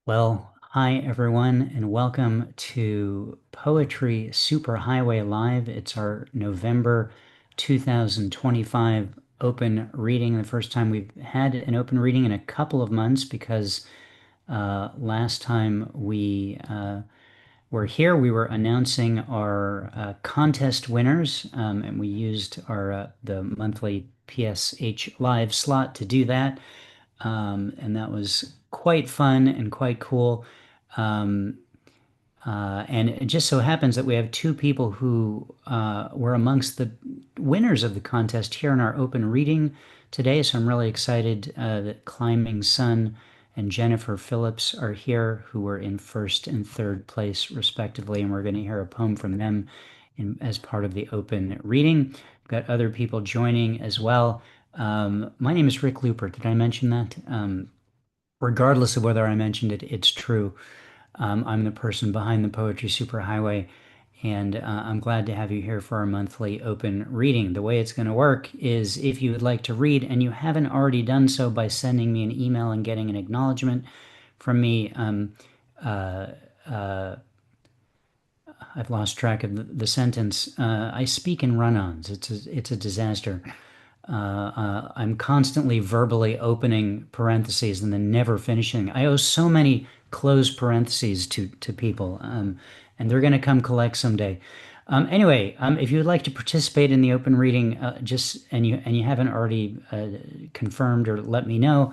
Well, hi everyone, and welcome to Poetry Superhighway Live. It's our November 2025 open reading, the first time we've had an open reading in a couple of months because last time we were here, we were announcing our contest winners, and we used our the monthly PSH Live slot to do that. And that was quite fun and quite cool. Um, and it just so happens that we have two people who were amongst the winners of the contest here in our open reading today. So I'm really excited that Climbing Sun and Jennifer Phillips are here, who were in first and third place, respectively. And we're going to hear a poem from them as part of the open reading. We've got other people joining as well. My name is Rick Looper. Did I mention that? Regardless of whether I mentioned it, it's true. I'm the person behind the Poetry Superhighway, and I'm glad to have you here for our monthly open reading. The way it's going to work is if you would like to read and you haven't already done so by sending me an email and getting an acknowledgement from me, uh, uh, I've lost track of the sentence. I speak in run-ons. It's a disaster. I'm constantly verbally opening parentheses and then never finishing. I owe so many close parentheses to people, and they're going to come collect someday. Anyway, if you would like to participate in the open reading, just and you haven't already confirmed or let me know,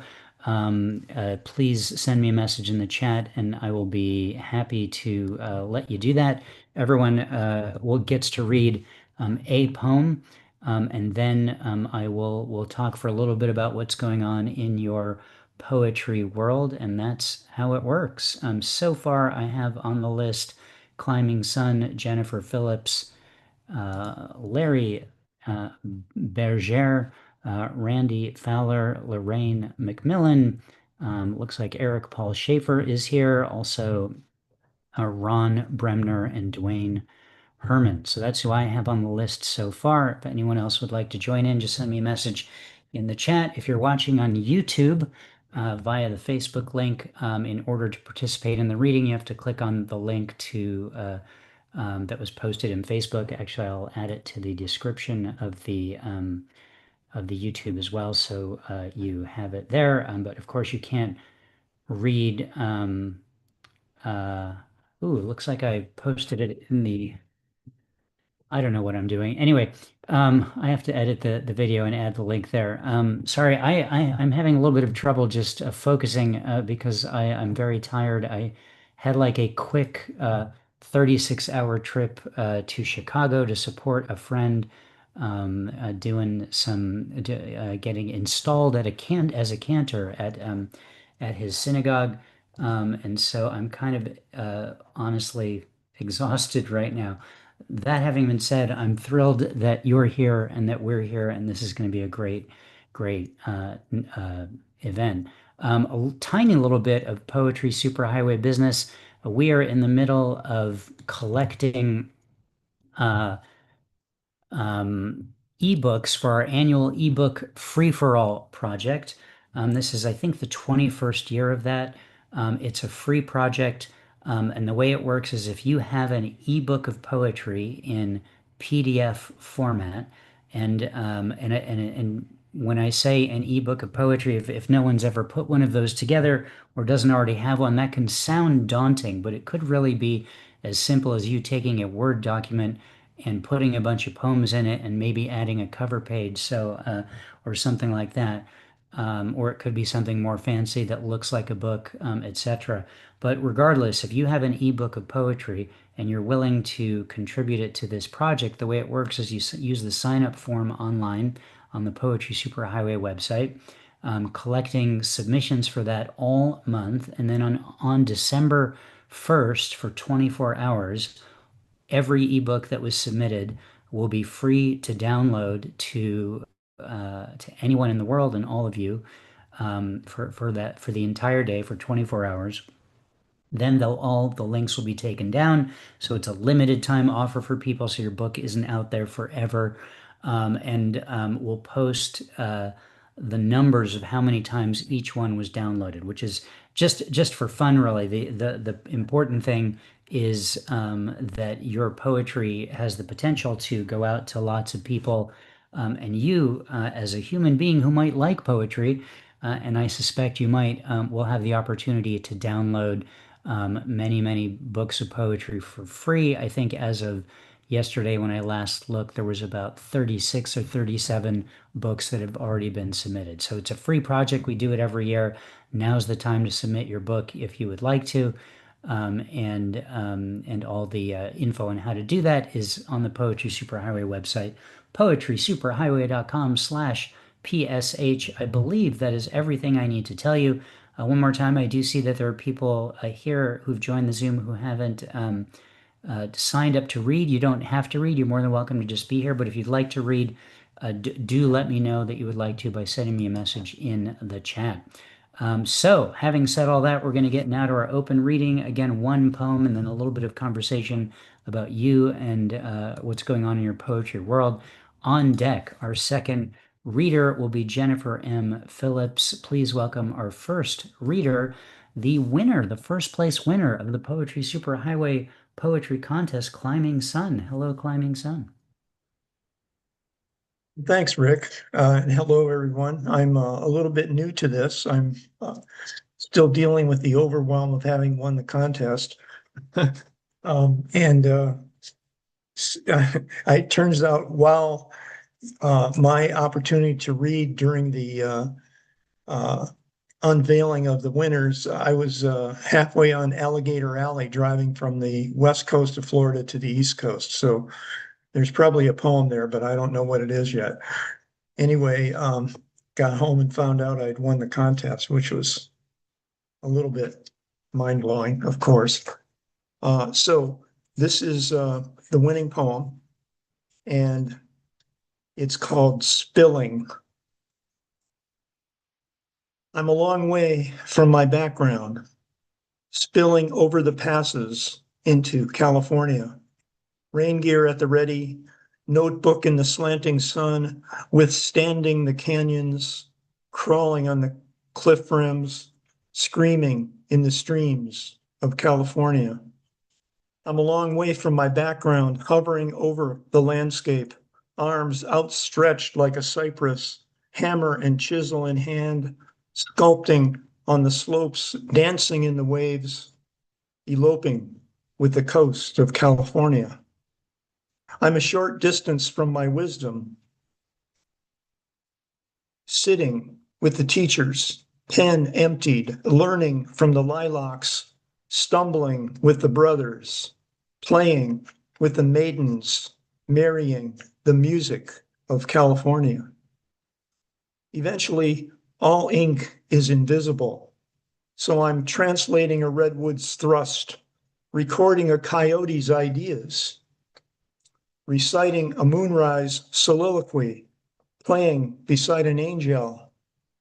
please send me a message in the chat, and I will be happy to let you do that. Everyone gets to read a poem. And then I will talk for a little bit about what's going on in your poetry world, and that's how it works. So far, I have on the list Climbing Sun, Jennifer Phillips, Larry Berger, Randy Fowler, Lorraine McMillan. Looks like Eric Paul Schaefer is here. Also, Ron Bremner and Dwayne Herman. So that's who I have on the list so far. If anyone else would like to join in, just send me a message in the chat. If you're watching on YouTube via the Facebook link, in order to participate in the reading, you have to click on the link that was posted in Facebook. Actually, I'll add it to the description of the YouTube as well, so you have it there. But of course, you can't read. Uh, Ooh, it looks like I posted it in the I don't know what I'm doing. Anyway, I have to edit the video and add the link there. Sorry, I'm having a little bit of trouble just focusing because I'm very tired. I had like a quick 36-hour trip to Chicago to support a friend doing getting installed at a can as a cantor at his synagogue. And so I'm kind of honestly exhausted right now. That having been said, I'm thrilled that you're here and that we're here, and this is going to be a great event. A tiny little bit of poetry superhighway business. We are in the middle of collecting uh, um, ebooks for our annual ebook free for all project. This is, I think, the 21st year of that. It's a free project, and the way it works is if you have an ebook of poetry in PDF format, and when I say an ebook of poetry, if no one's ever put one of those together or doesn't already have one, that can sound daunting, but it could really be as simple as you taking a Word document and putting a bunch of poems in it and maybe adding a cover page, or something like that. Or it could be something more fancy that looks like a book, etc. But regardless, if you have an ebook of poetry and you're willing to contribute it to this project, the way it works is you use the sign up form online on the Poetry Superhighway website, collecting submissions for that all month. And then on December 1st, for 24 hours, every ebook that was submitted will be free to download to anyone in the world and all of you, for the entire day for 24 hours. Then all the links will be taken down, so it's a limited time offer for people, so your book isn't out there forever. And we'll post the numbers of how many times each one was downloaded, which is just for fun, really. The important thing is that your poetry has the potential to go out to lots of people, and you, as a human being who might like poetry, and I suspect you might, will have the opportunity to download many books of poetry for free. I think as of yesterday, when I last looked, there was about 36 or 37 books that have already been submitted. So it's a free project. We do it every year. Now's the time to submit your book if you would like to. And all the info on how to do that is on the Poetry Superhighway website, poetrysuperhighway.com/PSH. I believe that is everything I need to tell you. One more time, I do see that there are people here who've joined the Zoom who haven't signed up to read. You don't have to read. You're more than welcome to just be here. But if you'd like to read, do let me know that you would like to by sending me a message in the chat. So, having said all that, we're going to get now to our open reading. Again, one poem and then a little bit of conversation about you and what's going on in your poetry world. On deck, our second reader will be Jennifer M. Phillips. Please welcome our first reader, the winner, the first place winner of the Poetry Superhighway Poetry Contest, Climbing Sun. Hello, Climbing Sun. Thanks, Rick. And hello, everyone. I'm a little bit new to this. I'm still dealing with the overwhelm of having won the contest. And it turns out while my opportunity to read during the unveiling of the winners, I was halfway on Alligator Alley driving from the west coast of Florida to the east coast. So there's probably a poem there, but I don't know what it is yet. Anyway, got home and found out I'd won the contest, which was a little bit mind-blowing, of course. So this is the winning poem, and it's called Spilling. I'm a long way from my background, spilling over the passes into California. Rain gear at the ready, notebook in the slanting sun, withstanding the canyons, crawling on the cliff rims, screaming in the streams of California. I'm a long way from my background, hovering over the landscape, arms outstretched like a cypress, hammer and chisel in hand, sculpting on the slopes, dancing in the waves, eloping with the coast of California. I'm a short distance from my wisdom, sitting with the teachers, pen emptied, learning from the lilacs, stumbling with the brothers, playing with the maidens, marrying the music of California. Eventually, all ink is invisible, so I'm translating a redwood's thrust, recording a coyote's ideas, reciting a moonrise soliloquy, playing beside an angel,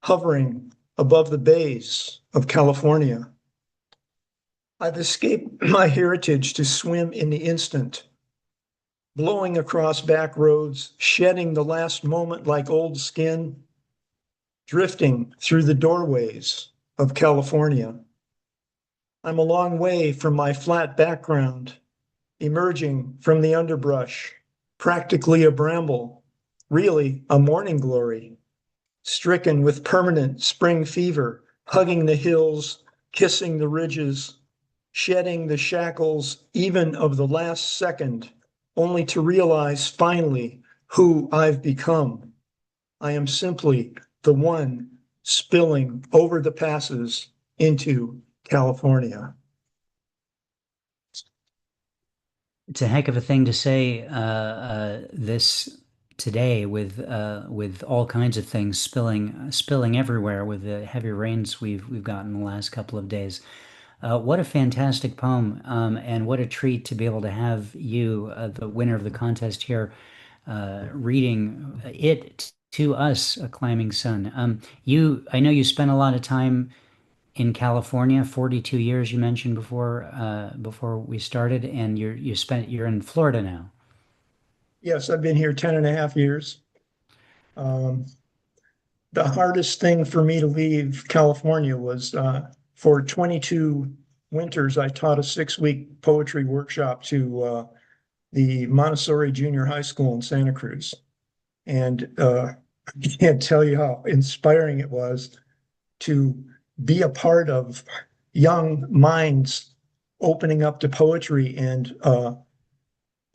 hovering above the bays of California. I've escaped my heritage to swim in the instant, blowing across back roads, shedding the last moment like old skin, drifting through the doorways of California. I'm a long way from my flat background, emerging from the underbrush, practically a bramble, really a morning glory, stricken with permanent spring fever, hugging the hills, kissing the ridges, shedding the shackles even of the last second, only to realize finally who I've become. I am simply the one spilling over the passes into California. It's a heck of a thing to say this today with all kinds of things spilling everywhere with the heavy rains we've gotten the last couple of days. What a fantastic poem, and what a treat to be able to have you, the winner of the contest here, reading it to us, A Climbing Sun. I know you spent a lot of time in California, 42 years you mentioned before we started, and you're in Florida now. Yes, I've been here 10 and a half years. Um, the hardest thing for me to leave California was for 22 winters, I taught a 6-week poetry workshop to the Montessori Junior High School in Santa Cruz. And I can't tell you how inspiring it was to be a part of young minds opening up to poetry and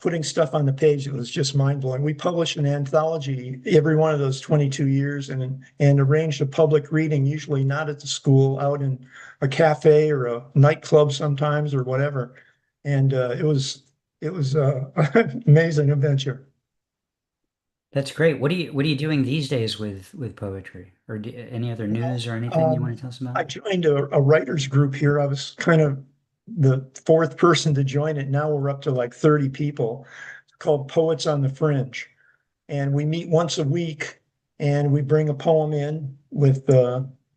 putting stuff on the page. It was just mind blowing. We published an anthology every one of those 22 years and arranged a public reading, usually not at the school, out in a cafe or a nightclub sometimes or whatever. And it was an amazing adventure. That's great. What are you doing these days with poetry, or any other Well, news or anything you want to tell us about? I joined a writers group here. I was kind of the fourth person to join it. Now we're up to like 30 people. It's called Poets on the Fringe. And we meet once a week and we bring a poem in with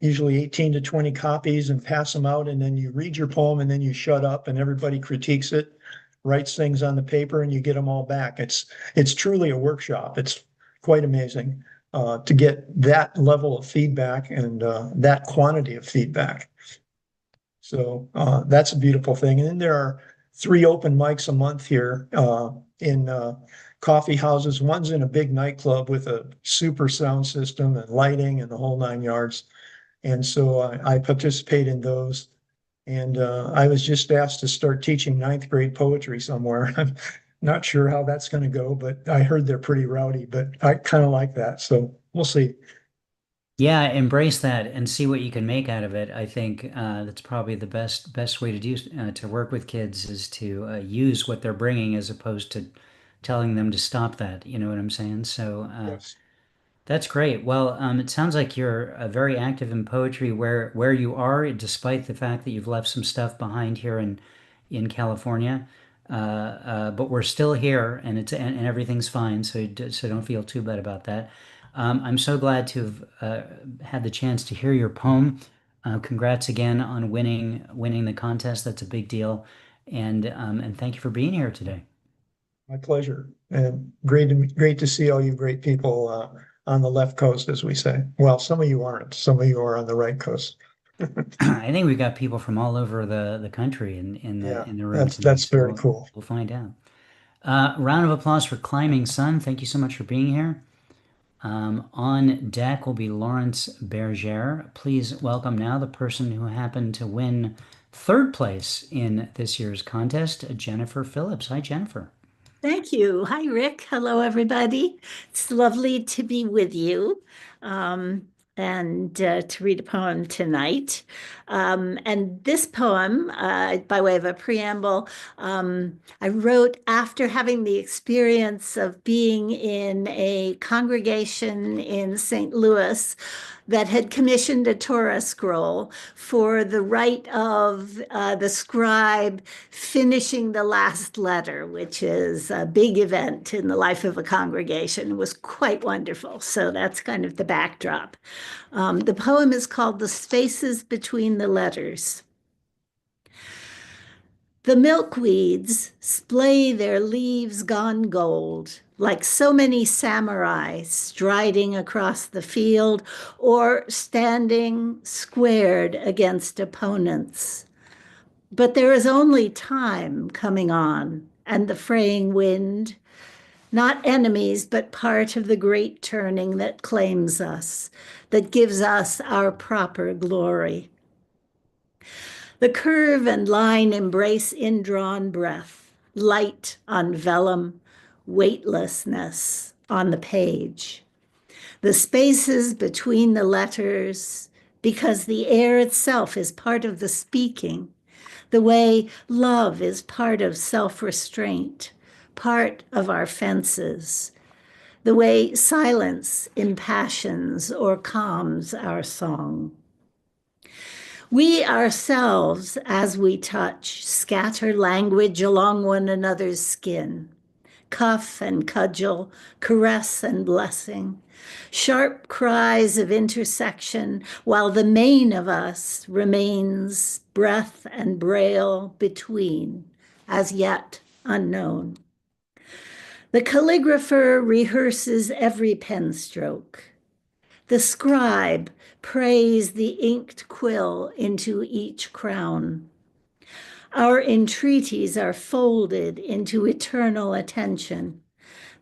usually 18 to 20 copies and pass them out. And then you read your poem and then you shut up and everybody critiques it, writes things on the paper, and you get them all back. It's truly a workshop. It's quite amazing to get that level of feedback and that quantity of feedback. So that's a beautiful thing. And then there are 3 open mics a month here in coffee houses. One's in a big nightclub with a super sound system and lighting and the whole 9 yards. And so I participate in those. And I was just asked to start teaching 9th grade poetry somewhere. I'm not sure how that's going to go, but I heard they're pretty rowdy, but I kind of like that. So we'll see. Yeah, embrace that and see what you can make out of it. I think that's probably the best way to do to work with kids is to use what they're bringing as opposed to telling them to stop that. You know what I'm saying? So Yes. that's great. Well, it sounds like you're very active in poetry where you are, despite the fact that you've left some stuff behind here in California. But we're still here, and and everything's fine. So don't feel too bad about that. I'm so glad to have had the chance to hear your poem. Congrats again on winning the contest. That's a big deal, and thank you for being here today. My pleasure. And great to see all you great people on the left coast, as we say. Well, some of you aren't. Some of you are on the right coast. I think we've got people from all over the country Yeah, in the room tonight, that's so very cool. we'll find out. Round of applause for Climbing Sun. Thank you so much for being here. On deck will be Lawrence Berger. Please welcome now the person who happened to win third place in this year's contest, Jennifer Phillips. Hi, Jennifer. Thank you. Hi, Rick. Hello, everybody. It's lovely to be with you and to read a poem tonight. And this poem, by way of a preamble, I wrote after having the experience of being in a congregation in St. Louis that had commissioned a Torah scroll for the rite of the scribe finishing the last letter, which is a big event in the life of a congregation. It was quite wonderful. So that's kind of the backdrop. The poem is called The Spaces Between the Letters. The milkweeds splay their leaves gone gold, like so many samurai striding across the field or standing squared against opponents. But there is only time coming on, and the fraying wind, not enemies, but part of the great turning that claims us, that gives us our proper glory. The curve and line embrace indrawn breath, light on vellum, weightlessness on the page. The spaces between the letters, because the air itself is part of the speaking, the way love is part of self-restraint, part of our fences, the way silence impassions or calms our song. We ourselves, as we touch, scatter language along one another's skin, cuff and cudgel, caress and blessing, sharp cries of intersection, while the main of us remains breath and braille between, as yet unknown. The calligrapher rehearses every pen stroke. The scribe prays the inked quill into each crown. Our entreaties are folded into eternal attention.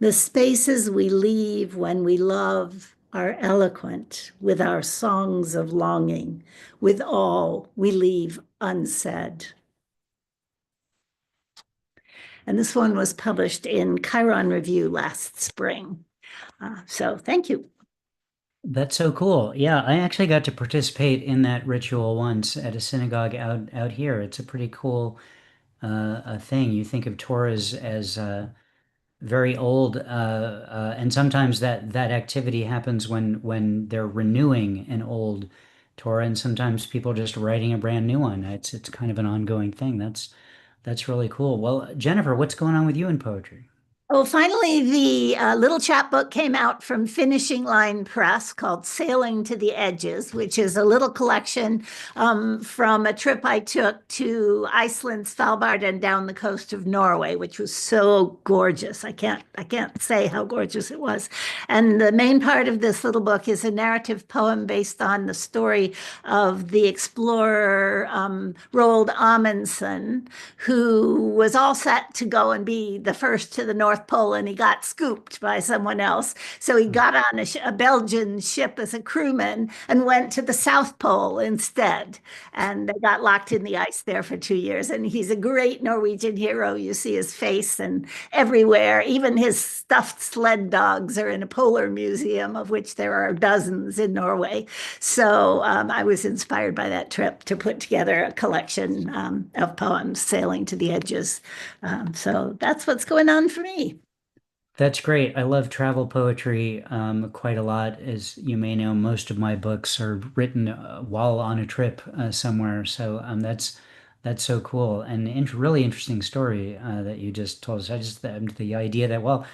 The spaces we leave when we love are eloquent with our songs of longing, with all we leave unsaid. And this one was published in Chiron Review last spring. So thank you. That's so cool. Yeah, I actually got to participate in that ritual once at a synagogue out here. It's a pretty cool thing. You think of Torahs as very old, and sometimes that activity happens when they're renewing an old Torah, and sometimes people just writing a brand new one. It's kind of an ongoing thing. That's really cool. Well, Jennifer, what's going on with you in poetry? Oh, finally, the little chapbook came out from Finishing Line Press called Sailing to the Edges, which is a little collection from a trip I took to Iceland, Svalbard, and down the coast of Norway, which was so gorgeous. I can't say how gorgeous it was. And the main part of this little book is a narrative poem based on the story of the explorer Roald Amundsen, who was all set to go and be the first to the North Pole, and he got scooped by someone else. So he got on a Belgian ship as a crewman and went to the South Pole instead. And they got locked in the ice there for 2 years. And he's a great Norwegian hero. You see his face and everywhere. Even his stuffed sled dogs are in a polar museum, of which there are dozens in Norway. So I was inspired by that trip to put together a collection of poems, Sailing to the Edges. So that's what's going on for me. That's great. I love travel poetry quite a lot. As you may know, most of my books are written while on a trip somewhere. So that's so cool and really interesting story that you just told us. I just the idea that well,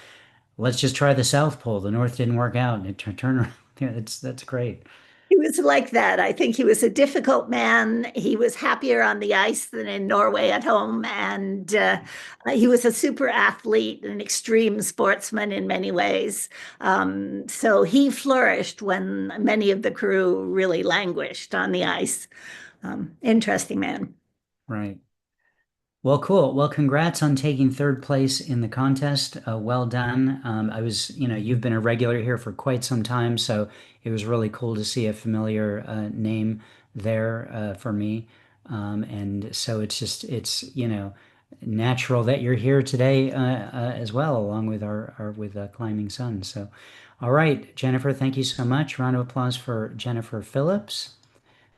let's just try the South Pole. The North didn't work out, and it turned around. Yeah, that's great. He was like that. I think he was a difficult man. He was happier on the ice than in Norway at home. And he was a super athlete, an extreme sportsman in many ways. So he flourished when many of the crew really languished on the ice. Interesting man. Right. Well, cool. Well, congrats on taking third place in the contest. Well done. You've been a regular here for quite some time, so it was really cool to see a familiar name there for me. And so it's natural that you're here today as well, along with our with Climbing Sun. So, all right, Jennifer, thank you so much. Round of applause for Jennifer Phillips.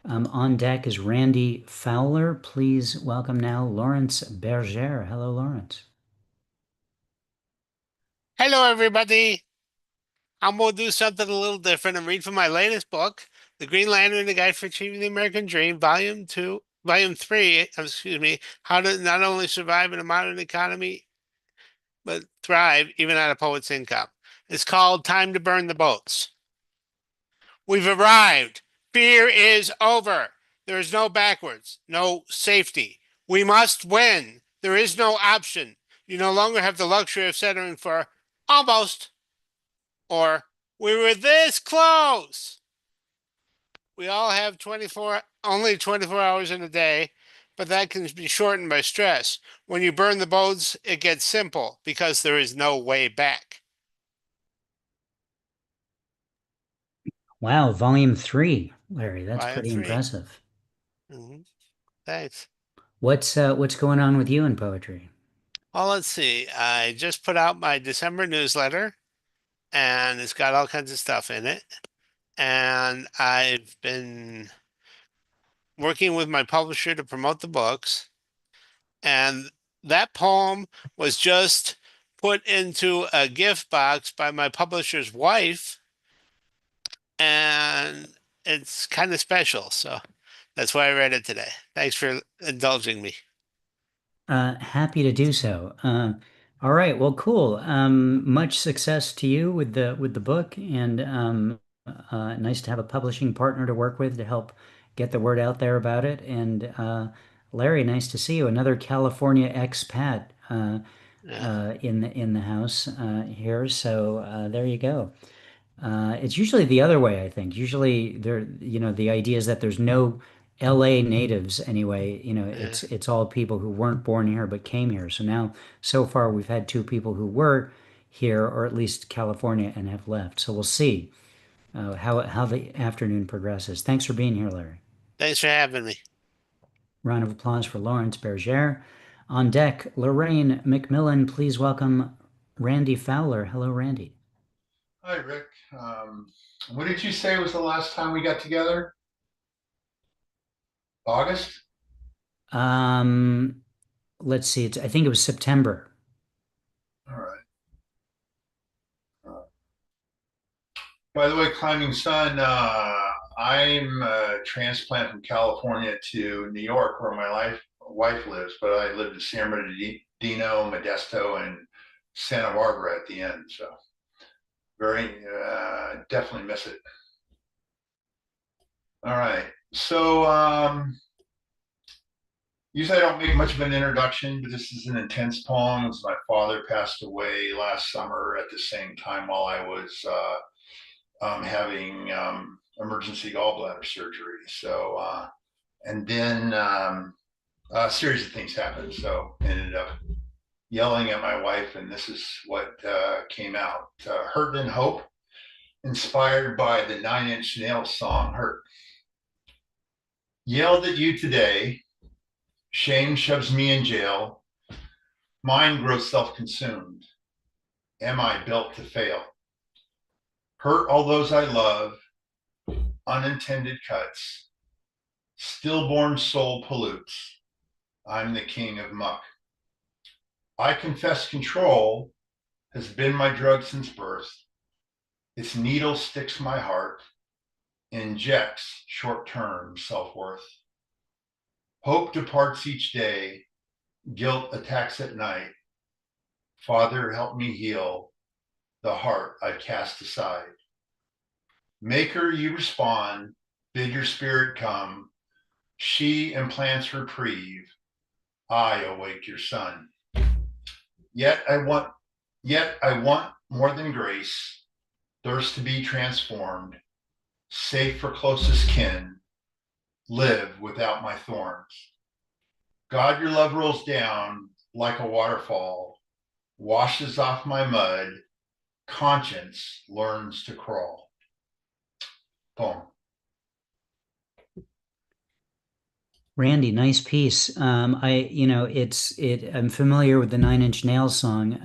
On deck is Randy Fowler. Please welcome now Lawrence Berger. Hello, Lawrence. Hello, everybody. I'm going to do something a little different and read from my latest book, The Green Lantern, The Guide for Achieving the American Dream, Volume 3, excuse me, How to Not Only Survive in a Modern Economy, but Thrive Even on a Poet's Income. It's called Time to Burn the Boats. We've arrived. Fear is over. There is no backwards, no safety. We must win. There is no option. You no longer have the luxury of settling for almost. Or we were this close. We all have only 24 hours in a day, but that can be shortened by stress. When you burn the boats, it gets simple because there is no way back. Wow, volume three, Larry. That's Volume pretty 3. impressive. Thanks. What's going on with you in poetry? Well, let's see. I just put out my December newsletter, and it's got all kinds of stuff in it. And I've been working with my publisher to promote the books. And that poem was just put into a gift box by my publisher's wife, and it's kind of special. So that's why I read it today. Thanks for indulging me. Happy to do so. All right, well, cool. Much success to you with the book, and nice to have a publishing partner to work with to help get the word out there about it. And Larry, nice to see you. Another California expat Yeah. in the house here. So there you go. It's usually the other way, I think. Usually the idea is that there's no LA natives anyway. Yeah. It's all people who weren't born here but came here. So now, so far, we've had two people who were here, or at least California, and have left. So we'll see how the afternoon progresses. Thanks for being here, Larry. Thanks for having me. Round of applause for Lawrence Berger. On deck, Lorraine McMillan. Please welcome Randy Fowler. Hello, Randy. Hi, Rick. What did you say was the last time we got together? August? Um, let's see. I think it was September. All right. By the way, Climbing Sun, I'm a transplant from California to New York, where my wife lives, but I lived in San Bernardino, Modesto, and Santa Barbara at the end. So very definitely miss it. All right. So usually I don't make much of an introduction, but this is an intense poem. As my father passed away last summer at the same time while I was having emergency gallbladder surgery. So, and then a series of things happened. So I ended up yelling at my wife, and this is what came out. Hurt and Hope, inspired by the Nine Inch Nails song, Hurt. Yelled at you today. Shame shoves me in jail. Mind grows self-consumed. Am I built to fail? Hurt all those I love. Unintended cuts. Stillborn soul pollutes. I'm the king of muck. I confess control has been my drug since birth. Its needle sticks my heart, injects short-term self-worth. Hope departs each day, guilt attacks at night. Father, help me heal the heart I've cast aside. Maker, you respond, bid your spirit come. She implants reprieve. I awake your son. Yet I want more than grace, thirst to be transformed, safe for closest kin, live without my thorns. God, your love rolls down like a waterfall, washes off my mud, conscience learns to crawl. Poem. Randy, nice piece. I'm familiar with the Nine Inch Nails song,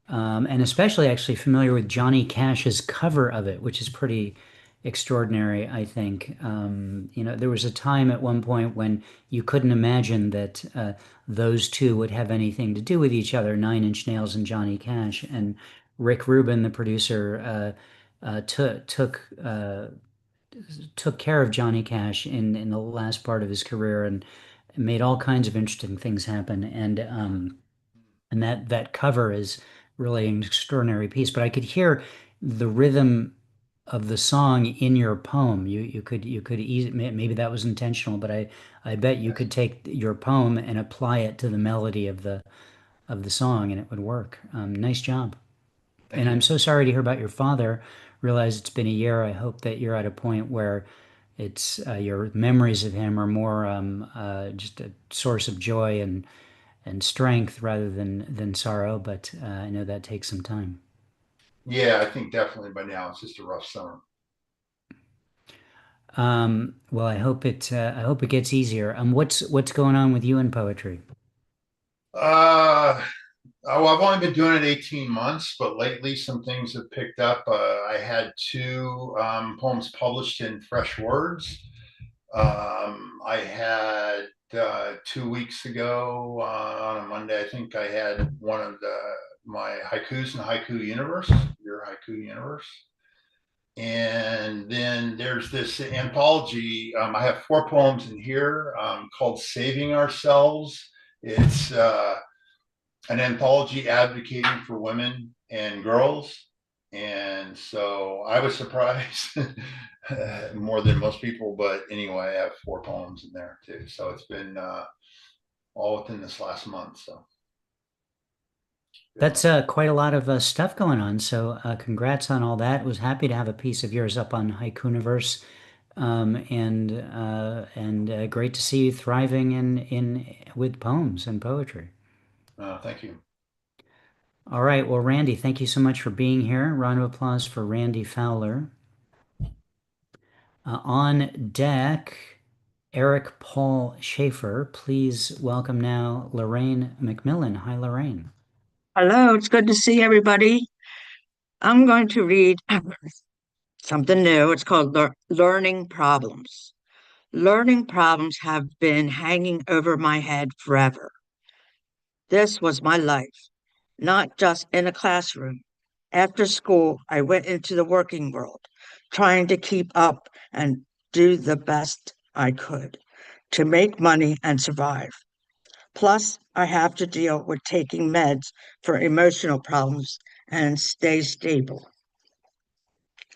and especially actually familiar with Johnny Cash's cover of it, which is pretty extraordinary, I think. There was a time at one point when you couldn't imagine that those two would have anything to do with each other, Nine Inch Nails and Johnny Cash. And Rick Rubin, the producer, took care of Johnny Cash in the last part of his career and made all kinds of interesting things happen. And that cover is really an extraordinary piece. But I could hear the rhythm of the song in your poem. You could easily, maybe that was intentional, but I bet you could take your poem and apply it to the melody of the song and it would work. Nice job. Thank And you. I'm so sorry to hear about your father. Realize it's been a year. I hope that you're at a point where it's your memories of him are more just a source of joy and strength rather than sorrow. But I know that takes some time. Yeah, I think definitely by now it's just a rough summer. Well, I hope it gets easier. What's going on with you in poetry? Uh, oh, I've only been doing it 18 months, but lately some things have picked up. I had two poems published in Fresh Words. I had 2 weeks ago on a Monday, I think I had one of my haikus in Haiku Universe, your Haiku Universe. And then there's this anthology. I have 4 poems in here called Saving Ourselves. It's an anthology advocating for women and girls. And so I was surprised more than most people, but anyway, I have 4 poems in there too. So it's been all within this last month. So That's quite a lot of stuff going on. So congrats on all that. Was happy to have a piece of yours up on Haikuniverse, and great to see you thriving in with poems and poetry. Thank you. All right. Well, Randy, thank you so much for being here. Round of applause for Randy Fowler. On deck, Eric Paul Schaefer. Please welcome now Lorraine McMillan. Hi, Lorraine. Hello, it's good to see everybody. I'm going to read something new. It's called Learning Problems. Learning problems have been hanging over my head forever. This was my life, not just in a classroom. After school, I went into the working world, trying to keep up and do the best I could to make money and survive. Plus, I have to deal with taking meds for emotional problems and stay stable.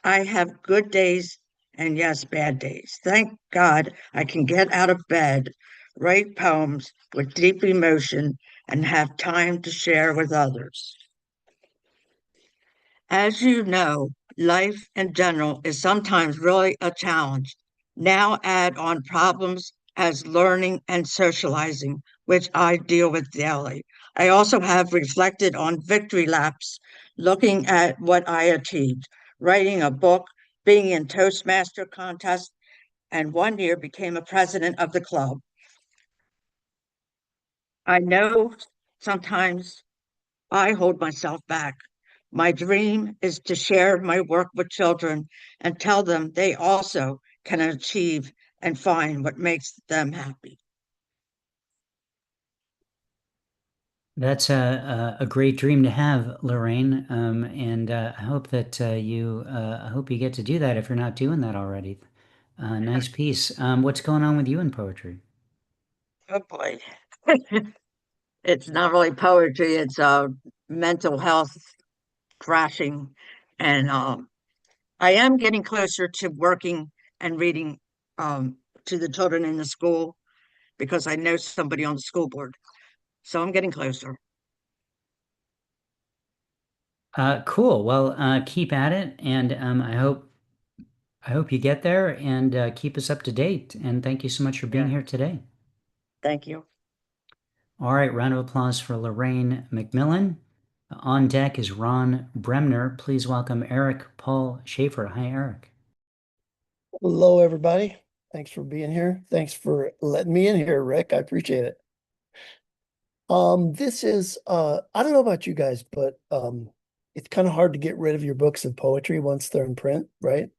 I have good days and yes, bad days. Thank God I can get out of bed, write poems with deep emotion, and have time to share with others. As you know, life in general is sometimes really a challenge. Now add on problems as learning and socializing, which I deal with daily. I also have reflected on victory laps, looking at what I achieved, writing a book, being in Toastmaster contest, and one year became a president of the club. I know sometimes I hold myself back. My dream is to share my work with children and tell them they also can achieve and find what makes them happy. That's a great dream to have, Lorraine. And I hope that I hope you get to do that if you're not doing that already. Nice piece. What's going on with you in poetry? Oh boy. It's not really poetry, it's mental health crashing. And I am getting closer to working and reading to the children in the school because I know somebody on the school board. So I'm getting closer. Cool. Well, keep at it, and I hope you get there and keep us up to date. And thank you so much for being Yeah. here today. Thank you. All right, round of applause for Lorraine McMillan. On deck is Ron Bremner. Please welcome Eric Paul Schaefer. Hi, Eric. Hello, everybody. Thanks for being here. Thanks for letting me in here, Rick. I appreciate it. This is I don't know about you guys, but it's kind of hard to get rid of your books of poetry once they're in print, right?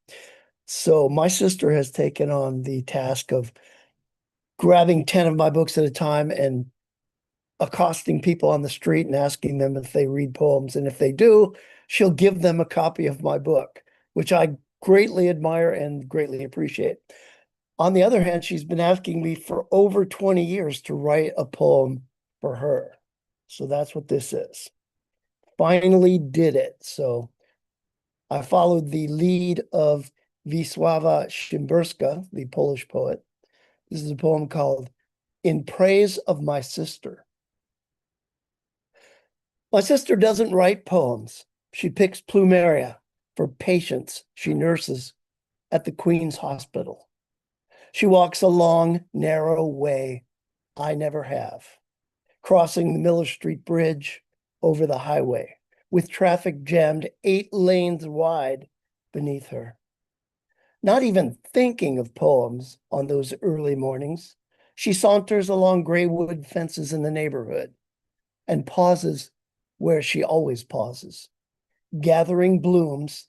So my sister has taken on the task of grabbing 10 of my books at a time and accosting people on the street and asking them if they read poems. And if they do, she'll give them a copy of my book, which I greatly admire and greatly appreciate. On the other hand, she's been asking me for over 20 years to write a poem for her. So that's what this is. Finally did it. So I followed the lead of Wisława Szymborska, the Polish poet. This is a poem called In Praise of My Sister. My sister doesn't write poems. She picks plumeria for patients she nurses at the Queen's Hospital. She walks a long, narrow way I never have, crossing the Miller Street Bridge over the highway, with traffic jammed 8 lanes wide beneath her. Not even thinking of poems on those early mornings, she saunters along gray wood fences in the neighborhood and pauses where she always pauses, gathering blooms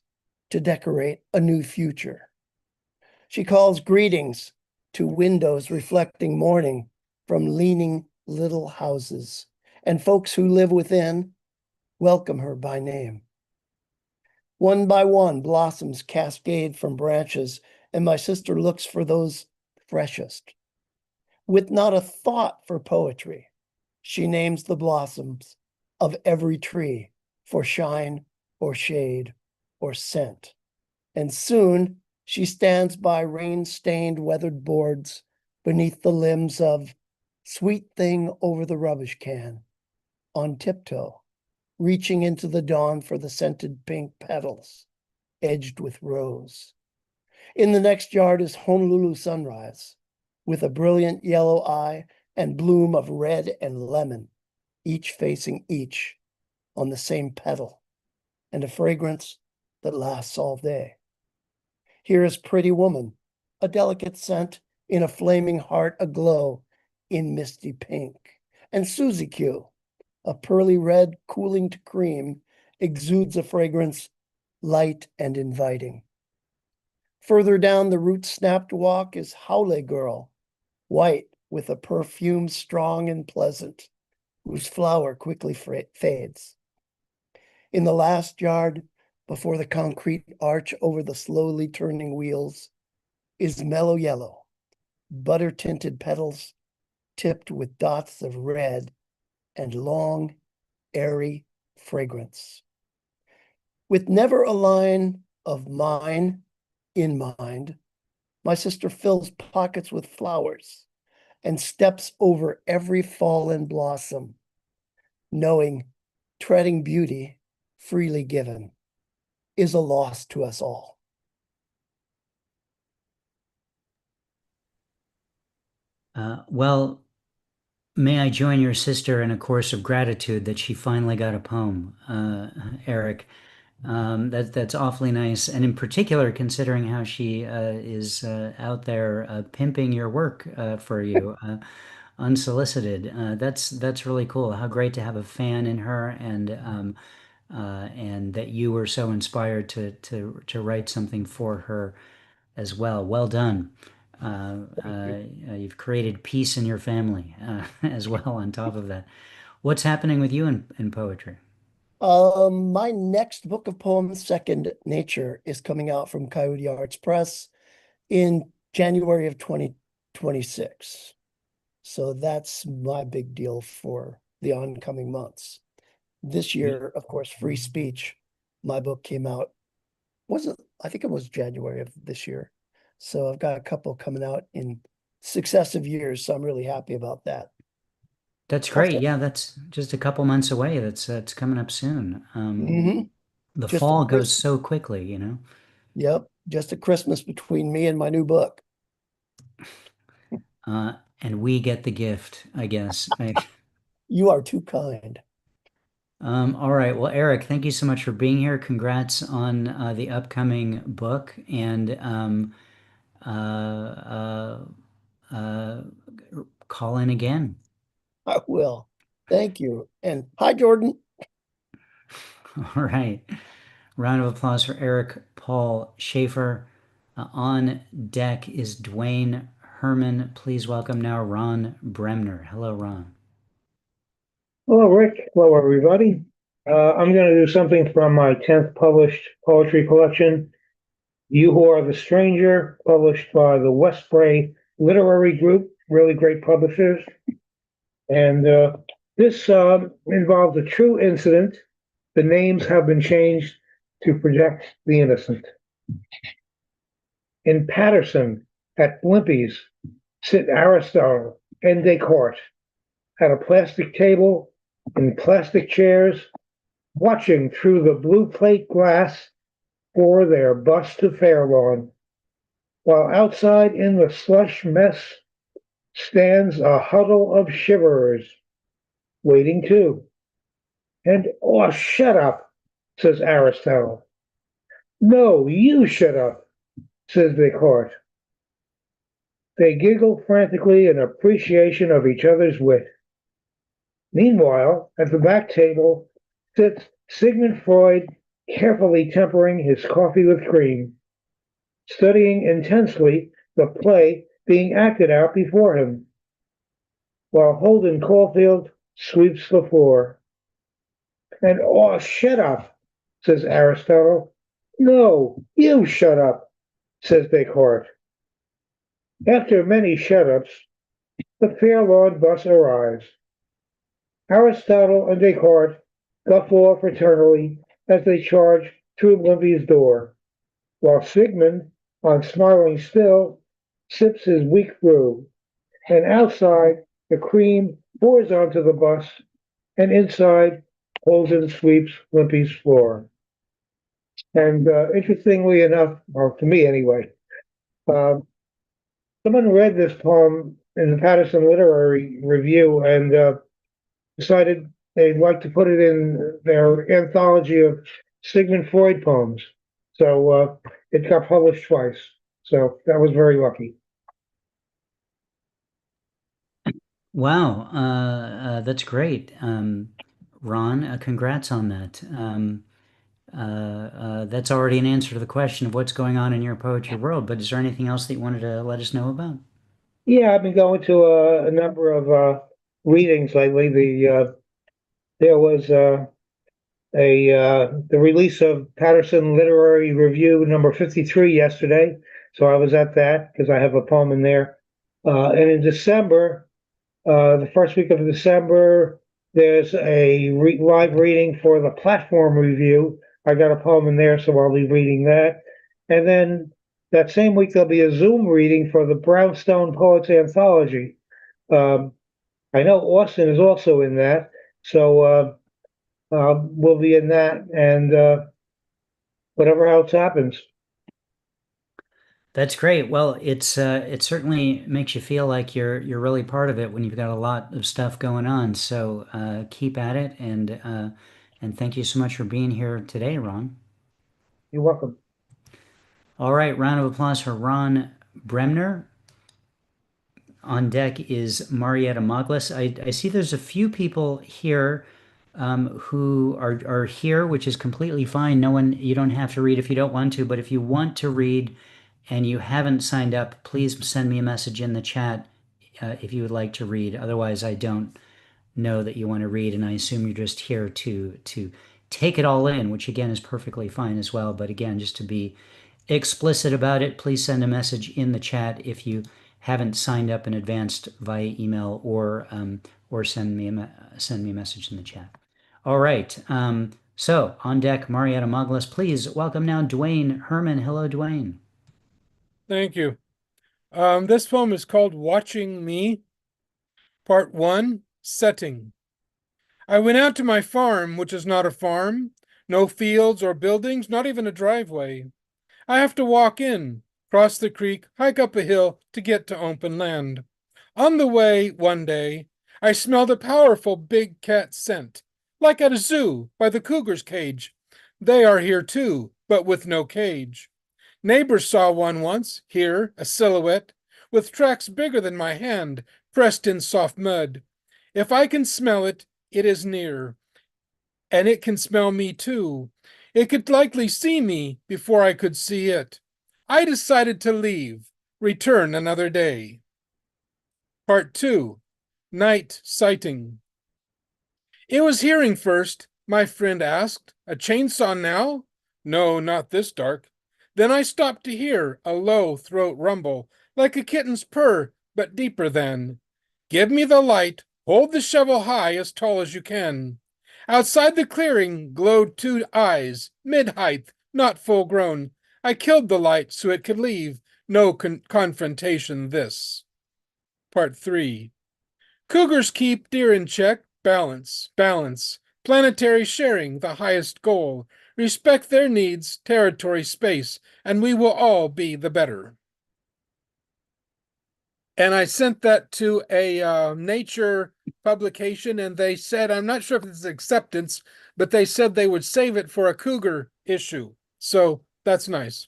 to decorate a new future. She calls greetings to windows reflecting morning from leaning little houses, and folks who live within welcome her by name. One by one, blossoms cascade from branches, and my sister looks for those freshest. With not a thought for poetry, she names the blossoms of every tree for shine or shade or scent. And soon she stands by rain-stained weathered boards beneath the limbs of Sweet Thing Over the Rubbish Can on tiptoe, reaching into the dawn for the scented pink petals, edged with rose. In the next yard is Honolulu sunrise, with a brilliant yellow eye and bloom of red and lemon, each facing each on the same petal, and a fragrance that lasts all day. Here is Pretty Woman, a delicate scent in a flaming heart aglow in misty pink, and Suzy Q, a pearly red cooling to cream, exudes a fragrance light and inviting. Further down the root-snapped walk is Howley Girl, white with a perfume strong and pleasant, whose flower quickly fades. In the last yard, before the concrete arch over the slowly turning wheels, is Mellow Yellow, butter-tinted petals tipped with dots of red and long, airy fragrance. With never a line of mine in mind, my sister fills pockets with flowers and steps over every fallen blossom, knowing treading beauty freely given is a loss to us all. Well, may I join your sister in a course of gratitude that she finally got a poem, Eric. That's awfully nice, and in particular, considering how she is out there pimping your work for you, unsolicited. That's really cool. How great to have a fan in her, and that you were so inspired to write something for her as well. Well done. You've created peace in your family as well on top of that. What's happening with you in poetry? My next book of poems, Second Nature, is coming out from Coyote Arts Press in January of 2026. So that's my big deal for the oncoming months. This year, of course, Free Speech, my book came out, I think it was January of this year. So I've got a couple coming out in successive years, so I'm really happy about that. That's great. Yeah, that's just a couple months away. That's coming up soon. The Just fall a goes Christmas. so quickly, you know. Yep, just a Christmas between me and my new book. And we get the gift, I guess. You are too kind. All right. Well, Eric, thank you so much for being here. Congrats on the upcoming book, and uh, uh, call in again. I will. Thank you. And hi, Jordan. All right. Round of applause for Eric Paul Schaefer. On deck is Dwayne Herman. Please welcome now Ron Bremner. Hello, Ron. Hello, Rick. Hello, everybody. I'm going to do something from my 10th published poetry collection, You Who Are the Stranger, published by the Westbury Literary Group, really great publishers. And this involves a true incident. The names have been changed to protect the innocent. In Patterson, at Blimpie's, sit Aristotle and Descartes at a plastic table in plastic chairs, watching through the blue plate glass for their bus to Fairlawn, while outside in the slush mess stands a huddle of shiverers, waiting too. And, oh, shut up, says Aristotle. No, you shut up, says Descartes. They giggle frantically in appreciation of each other's wit. Meanwhile, at the back table sits Sigmund Freud, carefully tempering his coffee with cream, studying intensely the play being acted out before him, while Holden Caulfield sweeps the floor. And, oh, shut up, says Aristotle. No, you shut up, says Descartes. After many shut-ups, the Fairlawn bus arrives. Aristotle and Descartes guffaw fraternally as they charge through Blimpie's door, while Sigmund, on smiling still, sips his weak brew, and outside the cream pours onto the bus, and inside Holden sweeps Limpy's floor. And interestingly enough, or to me anyway, someone read this poem in the Patterson Literary Review and decided they'd like to put it in their anthology of Sigmund Freud poems. So it got published twice. So that was very lucky. Wow, that's great. Ron, congrats on that. That's already an answer to the question of what's going on in your poetry world, but is there anything else that you wanted to let us know about? Yeah, I've been going to a number of readings lately. There was the release of Patterson Literary Review number 53 yesterday, so I was at that because I have a poem in there. And in December, the first week of December, there's a live reading for the Platform Review. I got a poem in there, so I'll be reading that. And then that same week, there'll be a Zoom reading for the Brownstone Poets Anthology. I know Austin is also in that, so we'll be in that, and whatever else happens. That's great. Well, it certainly makes you feel like you're really part of it when you've got a lot of stuff going on. So keep at it, and thank you so much for being here today, Ron. You're welcome. All right, round of applause for Ron Bremner. On deck is Marietta Moglis. I see there's a few people here who are here, which is completely fine. No one, you don't have to read if you don't want to, but if you want to read and you haven't signed up, please send me a message in the chat if you would like to read. Otherwise, I don't know that you want to read, and I assume you're just here to take it all in, which again is perfectly fine as well. But again, just to be explicit about it, please send a message in the chat if you haven't signed up in advance via email, or send me a message in the chat. All right. So on deck, Marietta Moglis. Please welcome now Dwayne Herman. Hello, Dwayne. Thank you. This poem is called Watching Me. Part 1, Setting. I went out to my farm, which is not a farm, no fields or buildings, not even a driveway. I have to walk in, cross the creek, hike up a hill to get to open land. On the way, one day, I smelled a powerful big cat scent, like at a zoo by the cougar's cage. They are here too, but with no cage. Neighbors saw one once, here, a silhouette, with tracks bigger than my hand, pressed in soft mud. If I can smell it, it is near. And it can smell me too. It could likely see me before I could see it. I decided to leave, return another day. Part 2, Night Sighting. It was hearing first, my friend asked. A chainsaw now? No, not this dark. Then I stopped to hear a low throat rumble, like a kitten's purr, but deeper than. Give me the light, hold the shovel high as tall as you can. Outside the clearing glowed 2 eyes, mid-height, not full-grown. I killed the light so it could leave no confrontation this. Part 3. Cougars keep deer in check, balance, balance. Planetary sharing, the highest goal. Respect their needs, territory, space, and we will all be the better. And I sent that to a Nature publication, and they said, I'm not sure if it's acceptance, but they said they would save it for a cougar issue. So that's nice.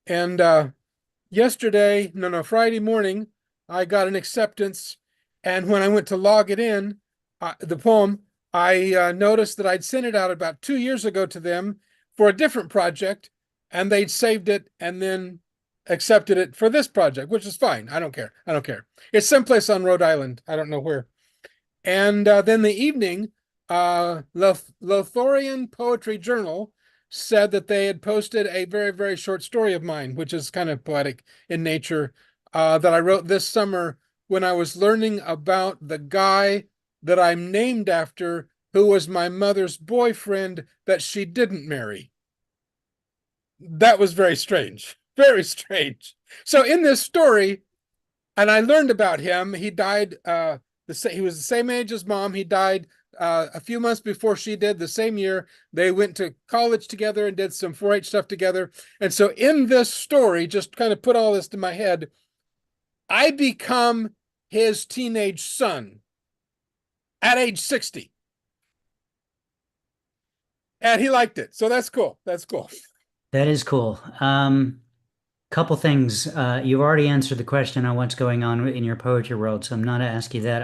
And Friday morning, I got an acceptance. And when I went to log it in, the poem, I noticed that I'd sent it out about 2 years ago to them for a different project, and they'd saved it and then accepted it for this project, which is fine. I don't care. It's someplace on Rhode Island. I don't know where. And then the evening, Lothorian Poetry Journal said that they had posted a very, very short story of mine, which is kind of poetic in nature, that I wrote this summer when I was learning about the guy that I'm named after, who was my mother's boyfriend that she didn't marry. That was very strange. Very strange. So in this story, and I learned about him, he died, he was the same age as Mom. He died a few months before she did. The same year, they went to college together and did some 4-H stuff together. And so in this story, just kind of put all this to my head, I become his teenage son at age 60. And he liked it. So that's cool. That's cool. That is cool. Couple things. You've already answered the question on what's going on in your poetry world, so I'm not asking you that.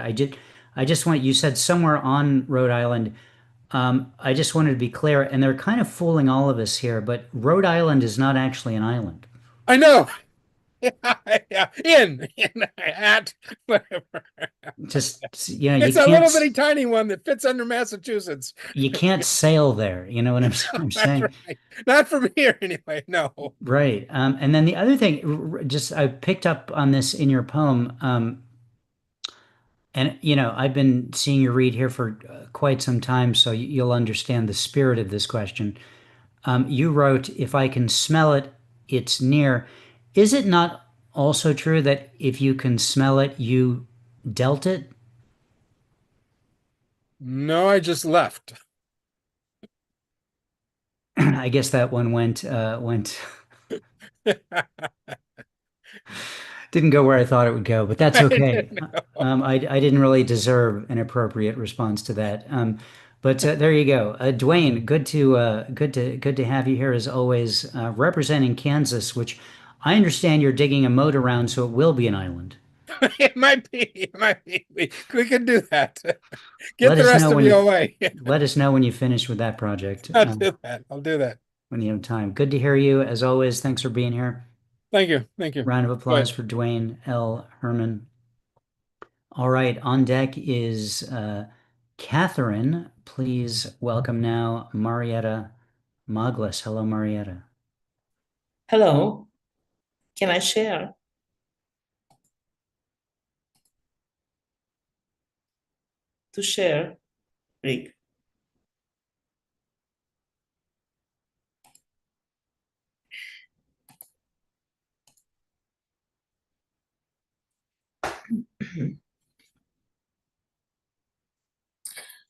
I just want, you said somewhere on Rhode Island. I just wanted to be clear, and they're kind of fooling all of us here, but Rhode Island is not actually an island. I know. Yeah, at whatever. Just, you know, It's you a can't, little bitty tiny one that fits under Massachusetts. you can't sail there. You know what I'm saying? That's right. Not from here anyway. No. Right. And then the other thing, just I picked up on this in your poem. And you know, I've been seeing you read here for quite some time, so you'll understand the spirit of this question. You wrote, "If I can smell it, it's near." Is it not also true that if you can smell it, you dealt it? No, I just left. I guess that one went didn't go where I thought it would go, but that's okay. I didn't really deserve an appropriate response to that. But there you go, Dwayne. Good to have you here as always, representing Kansas, which I understand you're digging a moat around, so it will be an island. It might be. It might be. We can do that. Get Let the us rest know of when you you- away. Let us know when you finish with that project. I'll do that. I'll do that. When you have time. Good to hear you as always. Thanks for being here. Thank you. Thank you. Round of applause Good. for Dwayne L. Herman. All right, on deck is Catherine. Please welcome now Marietta Maglis. Hello, Marietta. Hello, can I share? To share, Rick.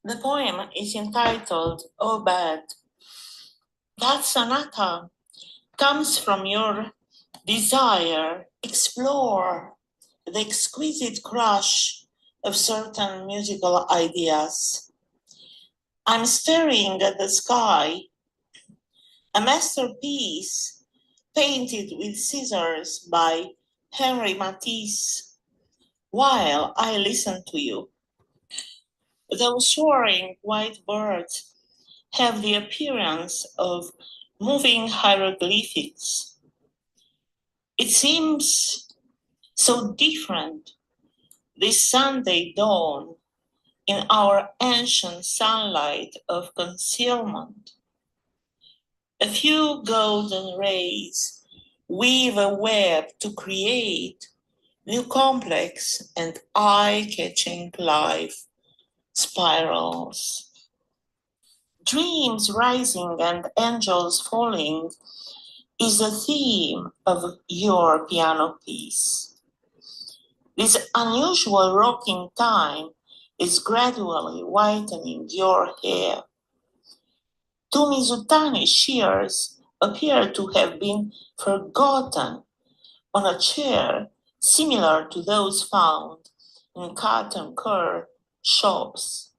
The poem is entitled "Oh Bad." That sonata comes from your desire to explore the exquisite crush of certain musical ideas. I'm staring at the sky, a masterpiece painted with scissors by Henri Matisse, while I listen to you. Those soaring white birds have the appearance of moving hieroglyphics. It seems so different this Sunday dawn in our ancient sunlight of concealment. A few golden rays weave a web to create new complex and eye-catching life spirals. Dreams rising and angels falling is the theme of your piano piece. This unusual rocking time is gradually whitening your hair. Two Mizutani shears appear to have been forgotten on a chair similar to those found in cut and curl shops.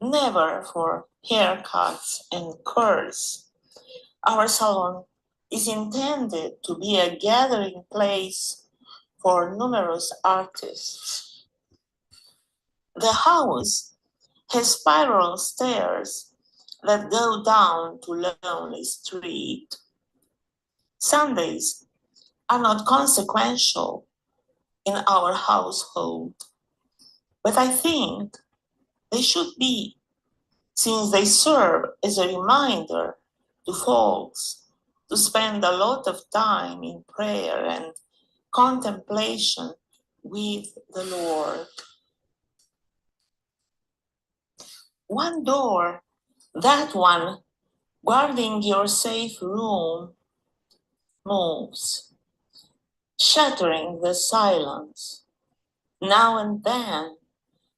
Never for haircuts and curls. Our salon is intended to be a gathering place for numerous artists. The house has spiral stairs that go down to Lonely Street. Sundays are not consequential in our household, but I think they should be, since they serve as a reminder to folks to spend a lot of time in prayer and contemplation with the Lord. One door, that one guarding your safe room, moves, shattering the silence. Now and then,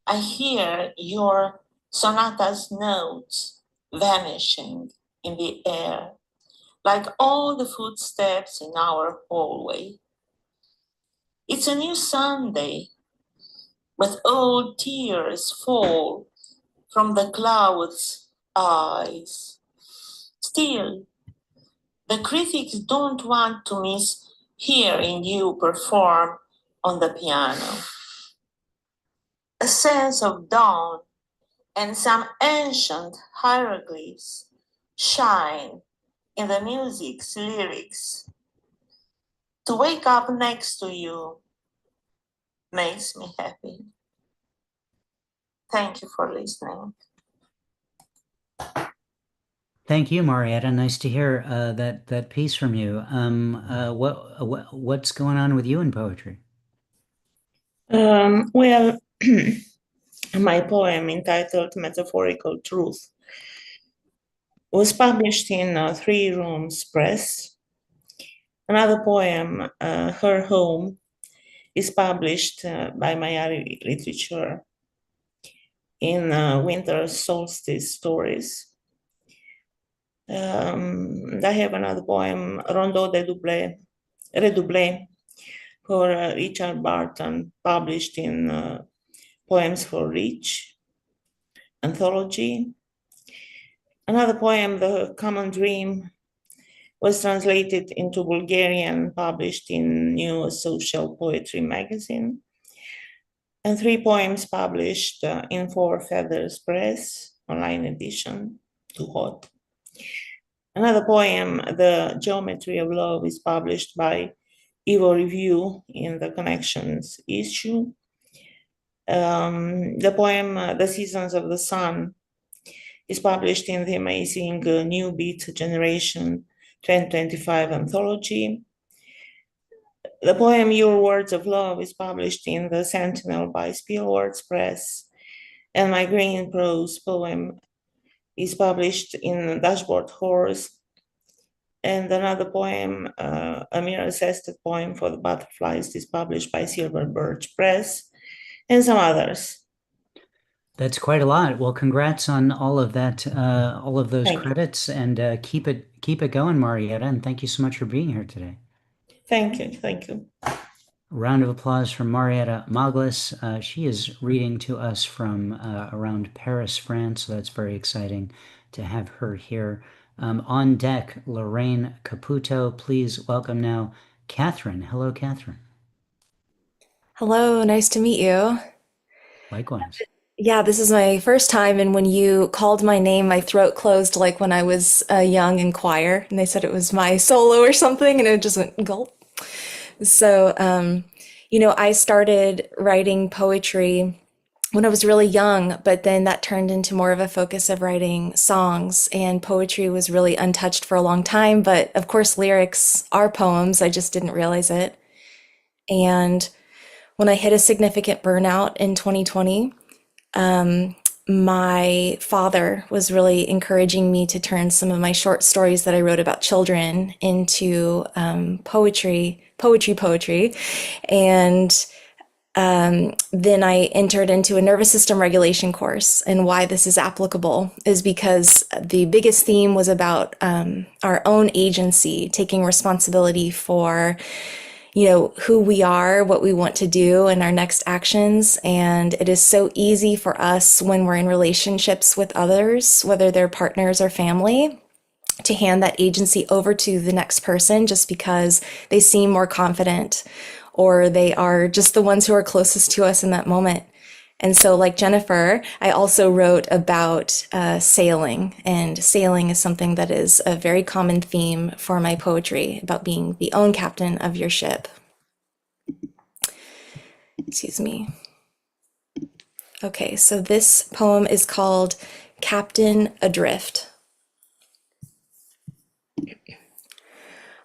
I hear your Sonata's notes vanishing in the air, like all the footsteps in our hallway. It's a new Sunday, but old tears fall from the clouds' eyes. Still, the critics don't want to miss hearing you perform on the piano. A sense of dawn and some ancient hieroglyphs shine in the music's lyrics. To wake up next to you makes me happy. Thank you for listening. Thank you, Marietta. Nice to hear that piece from you. What's going on with you in poetry? Well, my poem entitled Metaphorical Truth was published in Three Rooms Press. Another poem, Her Home, is published by Mayari Literature in Winter Solstice Stories. I have another poem, Rondeau Redoublé, for Richard Barton, published in Poems for Rich anthology. Another poem, The Common Dream, was translated into Bulgarian, published in New Social Poetry magazine. And 3 poems published in Four Feathers Press, online edition, Too Hot. Another poem, The Geometry of Love, is published by Evo Review in the Connections issue. The poem, The Seasons of the Sun, is published in the amazing New Beat Generation 2025 anthology. The poem Your Words of Love is published in the Sentinel by Spielwords Press, and my green prose poem is published in Dashboard Horse, and another poem, a mirror-assisted poem for the butterflies, is published by Silver Birch Press, and some others. That's quite a lot. Well, congrats on all of that, all of those Thank you. credits, and keep it going, Marietta. And thank you so much for being here today. Thank you. Thank you. Round of applause for Marietta Maglis. She is reading to us from around Paris, France, so that's very exciting to have her here. On deck, Lorraine Caputo. Please welcome now Catherine. Hello, Catherine. Hello, nice to meet you. Likewise. Yeah, this is my first time, and when you called my name, my throat closed like when I was young in choir, and they said it was my solo or something, and it just went gulp. So, I started writing poetry when I was really young, but then that turned into more of a focus of writing songs, and poetry was really untouched for a long time. But of course, lyrics are poems. I just didn't realize it. And when I hit a significant burnout in 2020, my father was really encouraging me to turn some of my short stories that I wrote about children into poetry. And then I entered into a nervous system regulation course. And why this is applicable is because the biggest theme was about our own agency, taking responsibility for who we are, what we want to do, and our next actions. And it is so easy for us when we're in relationships with others, whether they're partners or family, to hand that agency over to the next person just because they seem more confident or they are just the ones who are closest to us in that moment. And so, like Jennifer, I also wrote about sailing, and sailing is something that is a very common theme for my poetry, about being the own captain of your ship. Excuse me. Okay, so this poem is called Captain Adrift.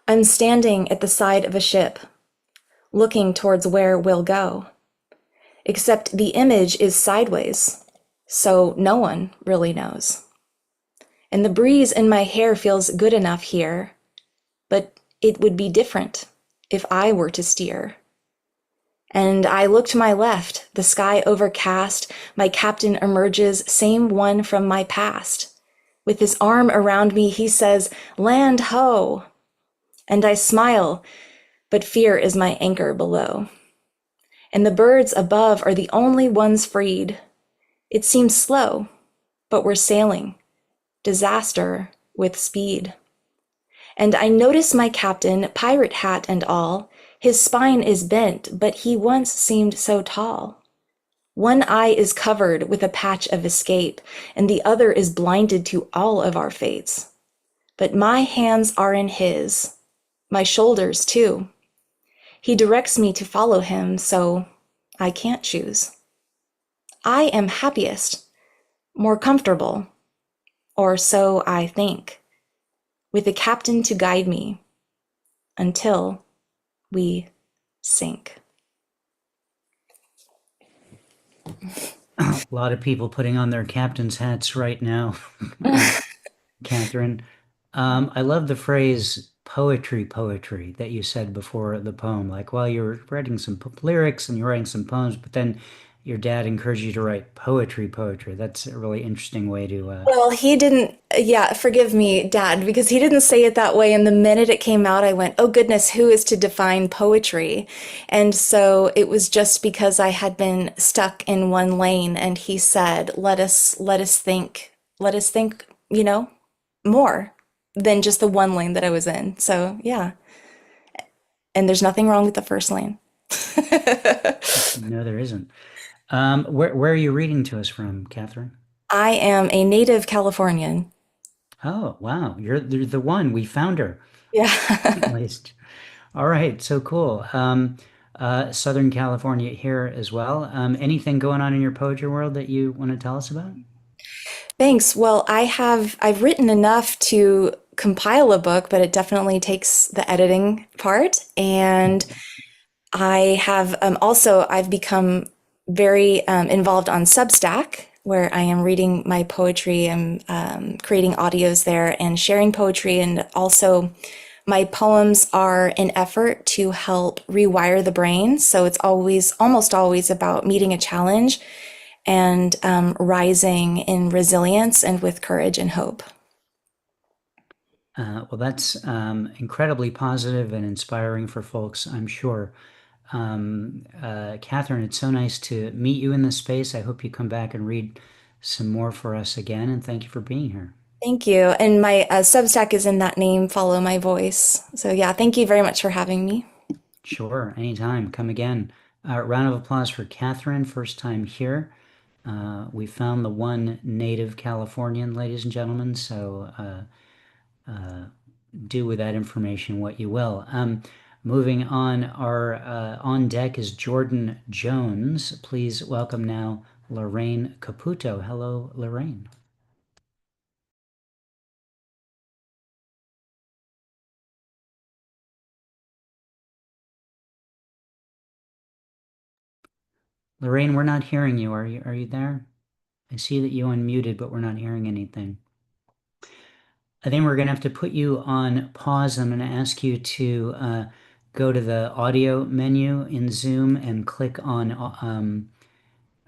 I'm standing at the side of a ship, looking towards where we'll go. Except the image is sideways, so no one really knows. And the breeze in my hair feels good enough here, but it would be different if I were to steer. And I look to my left, the sky overcast, my captain emerges, same one from my past. With his arm around me, he says, "Land ho!" And I smile, but fear is my anchor below. And the birds above are the only ones freed. It seems slow, but we're sailing, disaster with speed. And I notice my captain, pirate hat and all, his spine is bent, but he once seemed so tall. One eye is covered with a patch of escape, and the other is blinded to all of our fates. But my hands are in his, my shoulders too. He directs me to follow him, so I can't choose. I am happiest, more comfortable, or so I think, with a captain to guide me until we sink. A lot of people putting on their captain's hats right now, Catherine. I love the phrase poetry that you said before the poem. Like, well, you're writing some lyrics and you're writing some poems, but then your dad encouraged you to write poetry. That's a really interesting way to. Well, he didn't, yeah, forgive me, Dad, because he didn't say it that way. And the minute it came out, I went, oh goodness, who is to define poetry? And so it was just because I had been stuck in one lane, and he said, let us think, you know, more than just the one lane that I was in. So yeah. And there's nothing wrong with the first lane. No, there isn't. Where are you reading to us from, Catherine? I am a native Californian. Oh, wow. You're the one. We found her, Yeah. at least. All right. So cool. Southern California here as well. Anything going on in your poetry world that you want to tell us about? Thanks. Well, I've written enough to compile a book, but it definitely takes the editing part. And I have I've become very involved on Substack, where I am reading my poetry and creating audios there and sharing poetry. And also my poems are an effort to help rewire the brain. So it's almost always about meeting a challenge and rising in resilience and with courage and hope. Well, that's incredibly positive and inspiring for folks, I'm sure. Catherine, it's so nice to meet you in this space. I hope you come back and read some more for us again, and thank you for being here. Thank you. And my Substack is in that name, Follow My Voice. So yeah, thank you very much for having me. Sure, anytime. Come again. Round of applause for Catherine, first time here. We found the one native Californian, ladies and gentlemen, so do with that information what you will. Moving on, our on deck is Jordan Jones. Please welcome now Lorraine Caputo. Hello, Lorraine. Lorraine, we're not hearing you. Are you there? I see that you unmuted, but we're not hearing anything. I think we're going to have to put you on pause. I'm going to ask you to go to the audio menu in Zoom and click on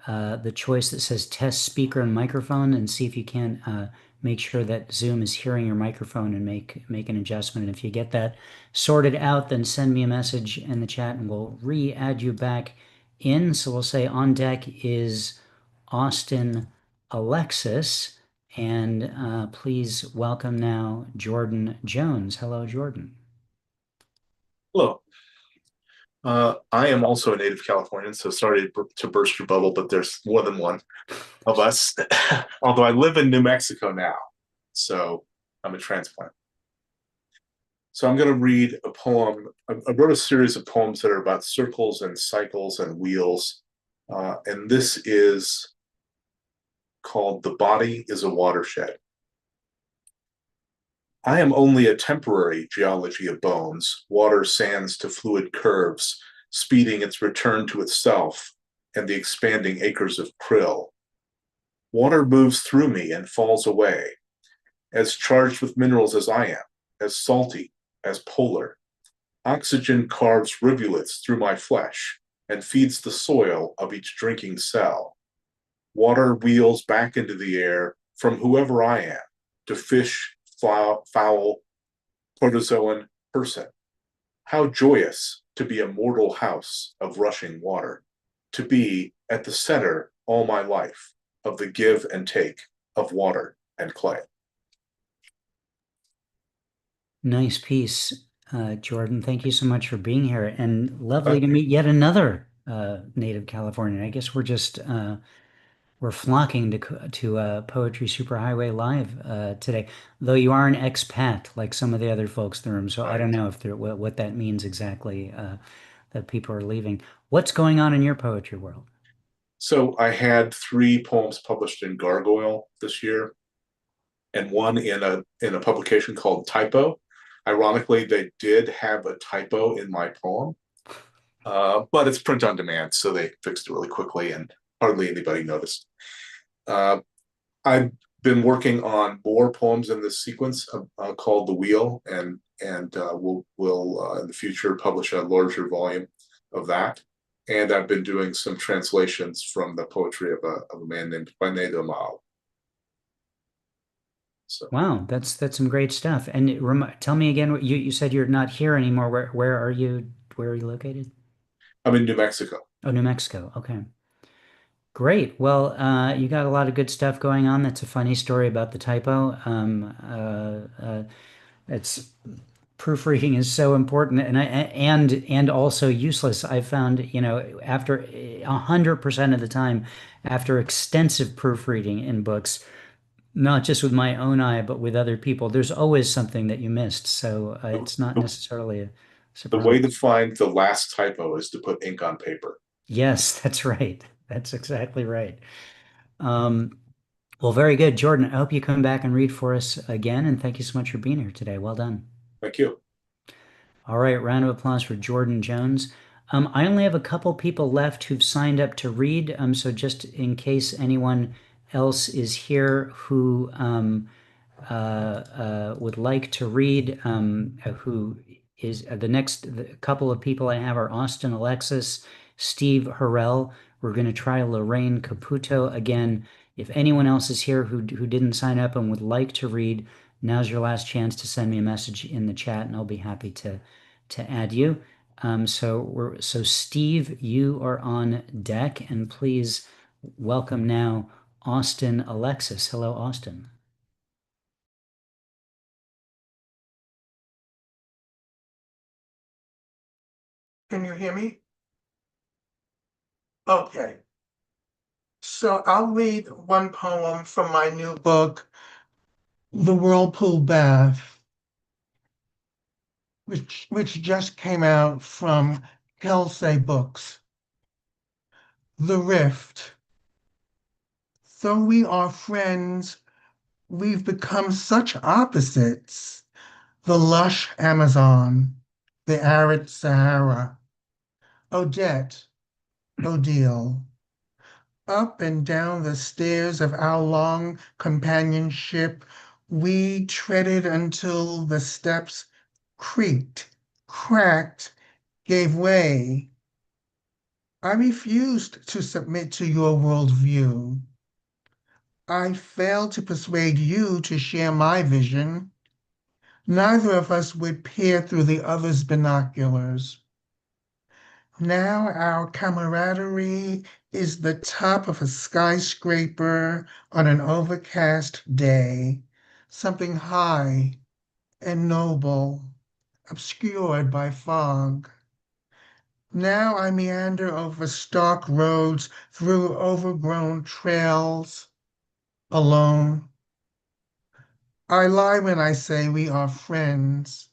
the choice that says test speaker and microphone, and see if you can make sure that Zoom is hearing your microphone and make an adjustment. And if you get that sorted out, then send me a message in the chat and we'll re-add you back in. So we'll say on deck is Austin Alexis, and please welcome now Jordan Jones. Hello, Jordan. Hello. I am also a native Californian, so sorry to burst your bubble, but there's more than one of us. Although I live in New Mexico now, so I'm a transplant. So I'm going to read a poem. I wrote a series of poems that are about circles and cycles and wheels, and this is called "The Body is a Watershed." I am only a temporary geology of bones, water sands to fluid curves, speeding its return to itself and the expanding acres of krill. Water moves through me and falls away, as charged with minerals as I am, as salty, as polar. Oxygen carves rivulets through my flesh, and feeds the soil of each drinking cell. Water wheels back into the air from whoever I am to fish, fowl, protozoan, person. How joyous to be a mortal house of rushing water, to be at the center all my life of the give and take of water and clay. Nice piece, Jordan. Thank you so much for being here, and lovely to meet yet another native Californian. I guess we're flocking to Poetry Superhighway Live today, though you are an expat like some of the other folks in the room. So I don't know if what that means exactly, that people are leaving. What's going on in your poetry world? So I had 3 poems published in Gargoyle this year, and one in a publication called Typo. Ironically, they did have a typo in my poem, but it's print on demand, so they fixed it really quickly, and hardly anybody noticed. I've been working on more poems in this sequence called The Wheel, and we'll in the future publish a larger volume of that. And I've been doing some translations from the poetry of a man named René de Mal. So. Wow, that's some great stuff. And tell me again, you said you're not here anymore. Where are you? Where are you located? I'm in New Mexico. Oh, New Mexico. Okay. Great. Well, you got a lot of good stuff going on. That's a funny story about the typo. It's proofreading is so important, and also useless. I found, after 100% of the time, after extensive proofreading in books, not just with my own eye, but with other people, there's always something that you missed. So it's not necessarily a surprise. The way to find the last typo is to put ink on paper. Yes, that's right. That's exactly right. Well, very good. Jordan, I hope you come back and read for us again. And thank you so much for being here today. Well done. Thank you. All right. Round of applause for Jordan Jones. I only have a couple people left who've signed up to read. So just in case anyone else is here who would like to read, who is the next couple of people I have are Austin Alexis, Steve Harrell. We're going to try Lorraine Caputo again. If anyone else is here who didn't sign up and would like to read, now's your last chance to send me a message in the chat, and I'll be happy to add you. So Steve, you are on deck, and please welcome now Austin Alexis. Hello, Austin. Can you hear me? Okay. So I'll read one poem from my new book, The Whirlpool Bath, which just came out from Kelsey Books. The Rift. Though we are friends, we've become such opposites. The lush Amazon, the arid Sahara, Odette, Odile. Up and down the stairs of our long companionship, we treaded until the steps creaked, cracked, gave way. I refused to submit to your worldview. I failed to persuade you to share my vision. Neither of us would peer through the other's binoculars. Now our camaraderie is the top of a skyscraper on an overcast day, something high and noble, obscured by fog. Now I meander over stark roads, through overgrown trails, alone. I lie when I say we are friends.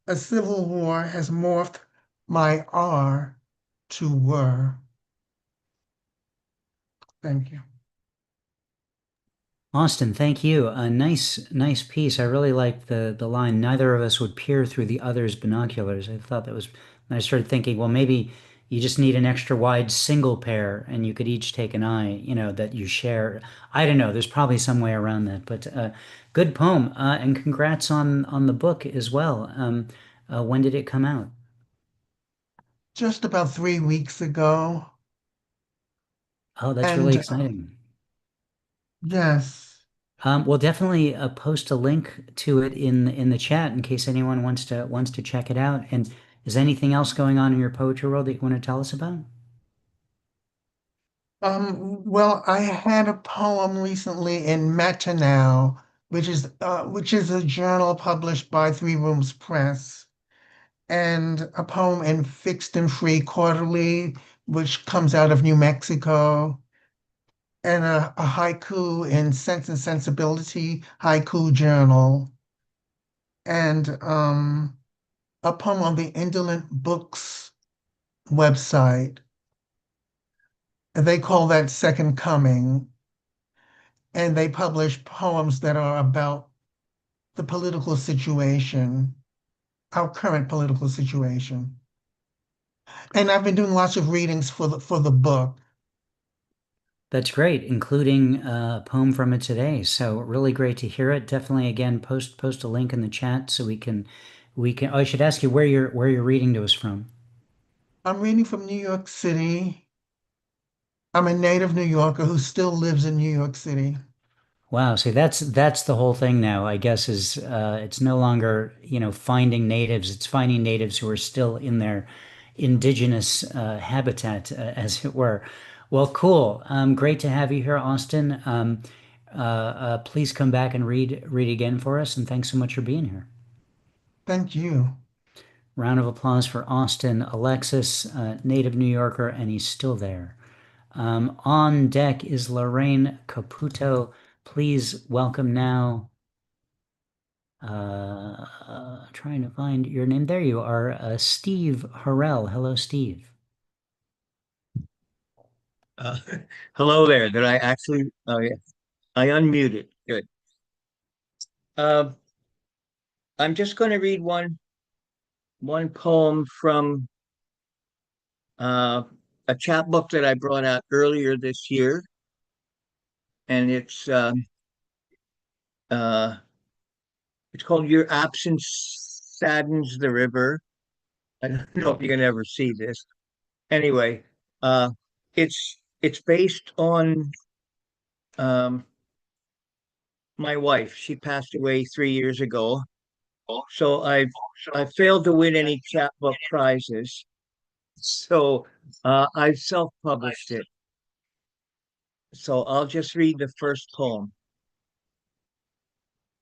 A civil war has morphed my R to were. Thank you. Austin, thank you. A nice piece. I really like the line, neither of us would peer through the other's binoculars. I thought that was, and I started thinking, well, maybe you just need an extra wide single pair and you could each take an eye, that you share. I don't know. There's probably some way around that, but good poem. And congrats on the book as well. When did it come out? just about 3 weeks ago. Oh, that's really And exciting. yes, We'll definitely post a link to it in the chat in case anyone wants to check it out. And is anything else going on in your poetry world that you want to tell us about? well, I had a poem recently in Matinal, which is a journal published by Three Rooms Press, and a poem in Fixed and Free Quarterly, which comes out of New Mexico, and a haiku in Sense and Sensibility Haiku Journal, and a poem on the Indolent Books website. They call that Second Coming, and they publish poems that are about the political situation, our current political situation. And I've been doing lots of readings for the book. That's great, including a poem from it today. So really great to hear it. Definitely, again, post a link in the chat so we can. Oh, I should ask you where you're reading to us from. I'm reading from New York City. I'm a native New Yorker who still lives in New York City. Wow, so that's the whole thing now, I guess, is it's no longer, finding natives, it's finding natives who are still in their indigenous habitat, as it were. Well, cool. Great to have you here, Austin. Please come back and read again for us, and thanks so much for being here. Thank you. Round of applause for Austin Alexis, native New Yorker, and he's still there. On deck is Lorraine Caputo. Please welcome now. Trying to find your name. There you are, Steve Harrell. Hello, Steve. Hello there. Did I actually? Oh yeah, I unmuted. Good. I'm just going to read one poem from a chapbook that I brought out earlier this year, and it's called "Your Absence Saddens the River." I don't know if you can ever see this. Anyway, it's based on my wife. She passed away 3 years ago, so I failed to win any chapbook prizes. So I've self-published it. So I'll just read the first poem.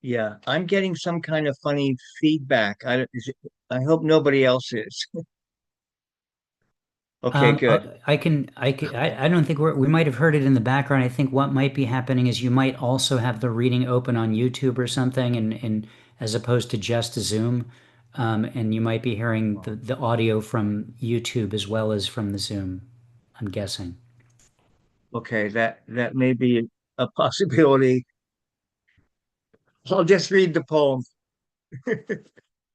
Yeah, I'm getting some kind of funny feedback. I hope nobody else is. Okay, good. I don't think we might have heard it in the background. I think what might be happening is you might also have the reading open on YouTube or something, and as opposed to just a Zoom, and you might be hearing the audio from YouTube as well as from the Zoom, I'm guessing. Okay, that may be a possibility. I'll just read the poem.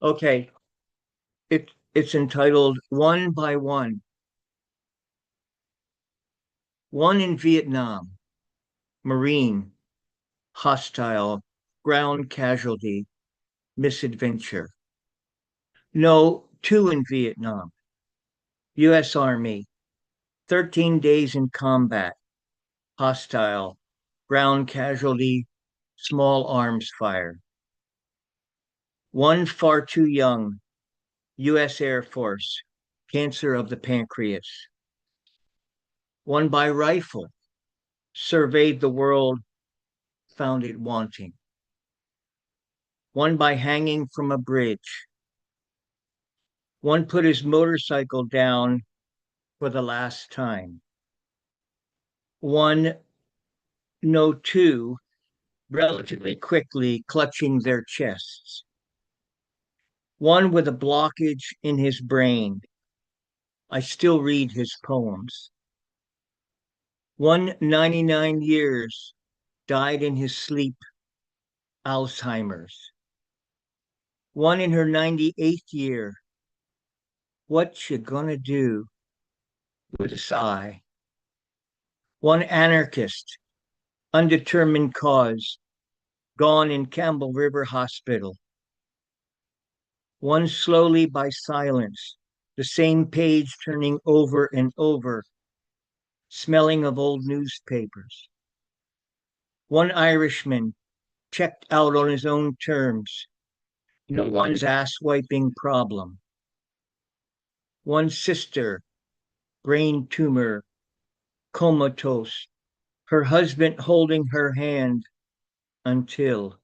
Okay. It's entitled One by One. One in Vietnam, Marine, hostile, ground casualty, misadventure. No, two in Vietnam, U.S. Army, 13 days in combat, hostile, ground casualty, small arms fire. One far too young, U.S. Air Force, cancer of the pancreas. One by rifle, surveyed the world, found it wanting. One by hanging from a bridge. One put his motorcycle down for the last time. One, no, two, relatively quickly clutching their chests. One with a blockage in his brain. I still read his poems. One 99 years died in his sleep, Alzheimer's. One in her 98th year, what you gonna do, with a sigh. One anarchist, undetermined cause, gone in Campbell River Hospital. One slowly by silence, the same page turning over and over, smelling of old newspapers. One Irishman checked out on his own terms, no one's ass-wiping problem. One sister, brain tumor, comatose, her husband holding her hand until.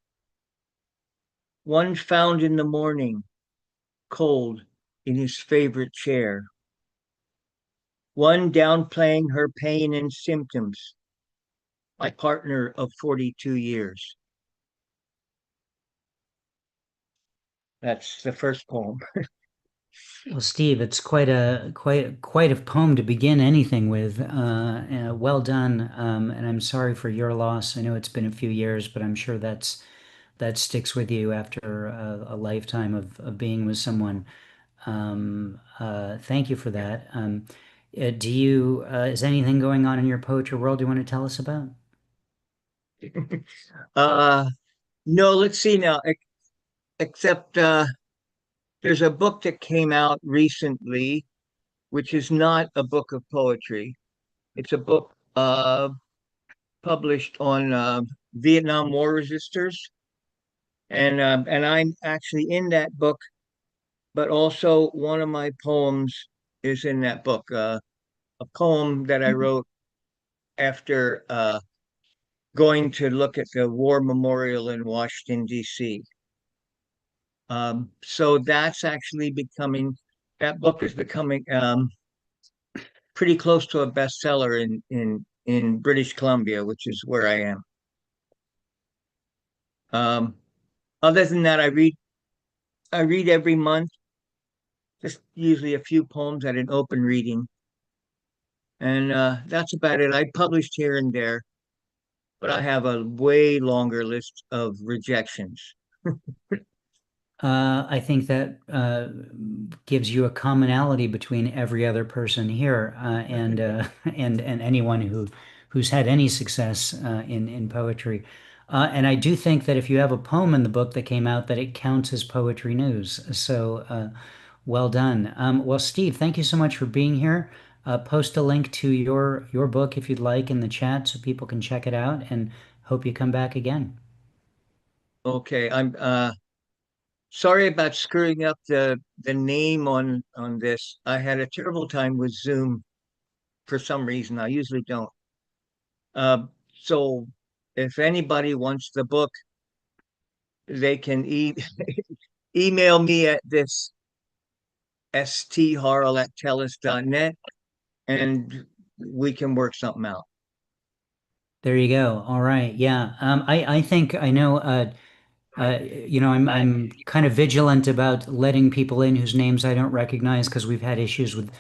One found in the morning, cold, in his favorite chair. One downplaying her pain and symptoms, my partner of 42 years. That's the first poem. Well, Steve, it's quite a poem to begin anything with. Well done, and I'm sorry for your loss. I know it's been a few years, but I'm sure that sticks with you after a lifetime of being with someone. Thank you for that. Is anything going on in your poetry world you want to tell us about? No, let's see now. Except there's a book that came out recently, which is not a book of poetry. It's a book published on Vietnam War resistors, and I'm actually in that book, but also one of my poems is in that book. A poem that I wrote after going to look at the war memorial in Washington, D.C. So that's actually that book is becoming pretty close to a bestseller in British Columbia, which is where I am. Other than that, I read every month, just usually a few poems at an open reading. And that's about it. I published here and there, but I have a way longer list of rejections. I think that gives you a commonality between every other person here and anyone who's had any success in poetry. And I do think that if you have a poem in the book that came out, that it counts as poetry news. So well done. Well, Steve, thank you so much for being here. Post a link to your book if you'd like in the chat so people can check it out, and hope you come back again. Okay, I'm sorry about screwing up the name on this. I had a terrible time with Zoom for some reason. I usually don't. So if anybody wants the book, they can email me at this stharrell@telus.net, and we can work something out. There you go. All right. Yeah. I think I know. I'm kind of vigilant about letting people in whose names I don't recognize because we've had issues with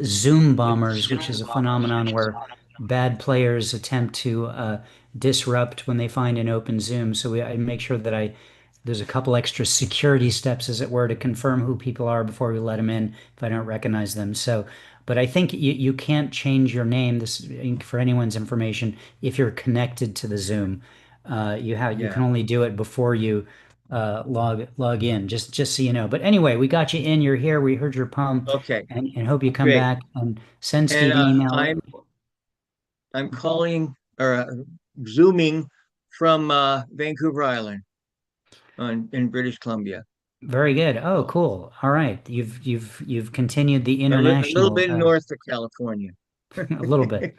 Zoom bombers, which is a phenomenon where bad players attempt to disrupt when they find an open Zoom. So I make sure that there's a couple extra security steps, as it were, to confirm who people are before we let them in if I don't recognize them. So, but I think you can't change your name, this for anyone's information, if you're connected to the Zoom. You can only do it before you log in, just so you know. But anyway, we got you in. You're here. We heard your poem. Okay. And hope you come Great. back and send Steve an email. I'm calling or Zooming from Vancouver Island in British Columbia. Very good. Oh, cool. All right. You've continued the international. A little bit north of California. A little bit.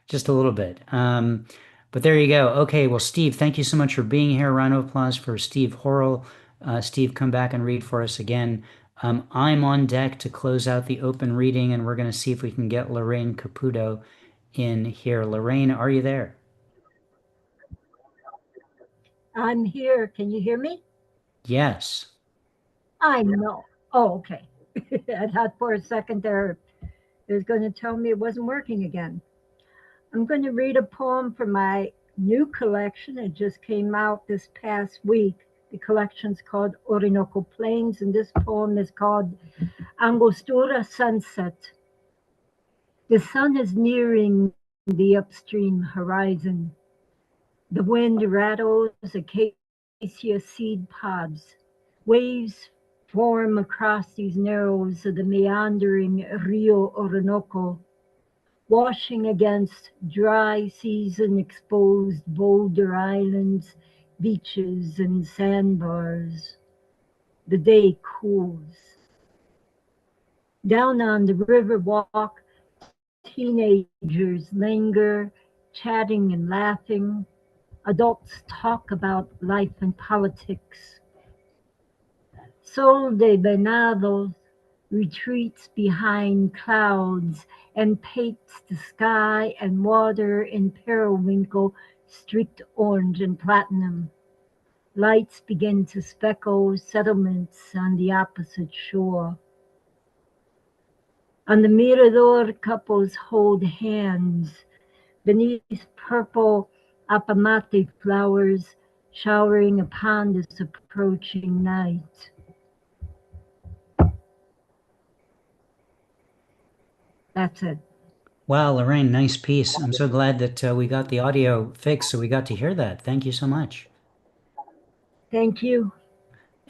Just a little bit. But there you go. Okay, well, Steve, thank you so much for being here. Round of applause for Steve Horrell. Steve, come back and read for us again. I'm on deck to close out the open reading, and we're going to see if we can get Lorraine Caputo in here. Lorraine, are you there? I'm here. Can you hear me? Yes. I know. Oh, okay. I thought for a second there it was going to tell me it wasn't working again. I'm going to read a poem from my new collection. It just came out this past week. The collection's called Orinoco Plains, and this poem is called Angostura Sunset. The sun is nearing the upstream horizon. The wind rattles acacia seed pods. Waves form across these narrows of the meandering Rio Orinoco, washing against dry season exposed boulder islands, beaches, and sandbars. The day cools. Down on the river walk, teenagers linger, chatting and laughing. Adults talk about life and politics. Sol de Venados retreats behind clouds and paints the sky and water in periwinkle, streaked orange and platinum. Lights begin to speckle settlements on the opposite shore. On the Mirador, couples hold hands beneath purple apamate flowers showering upon this approaching night. That's it. Wow, Lorraine, nice piece. I'm so glad that we got the audio fixed, so we got to hear that. Thank you so much. Thank you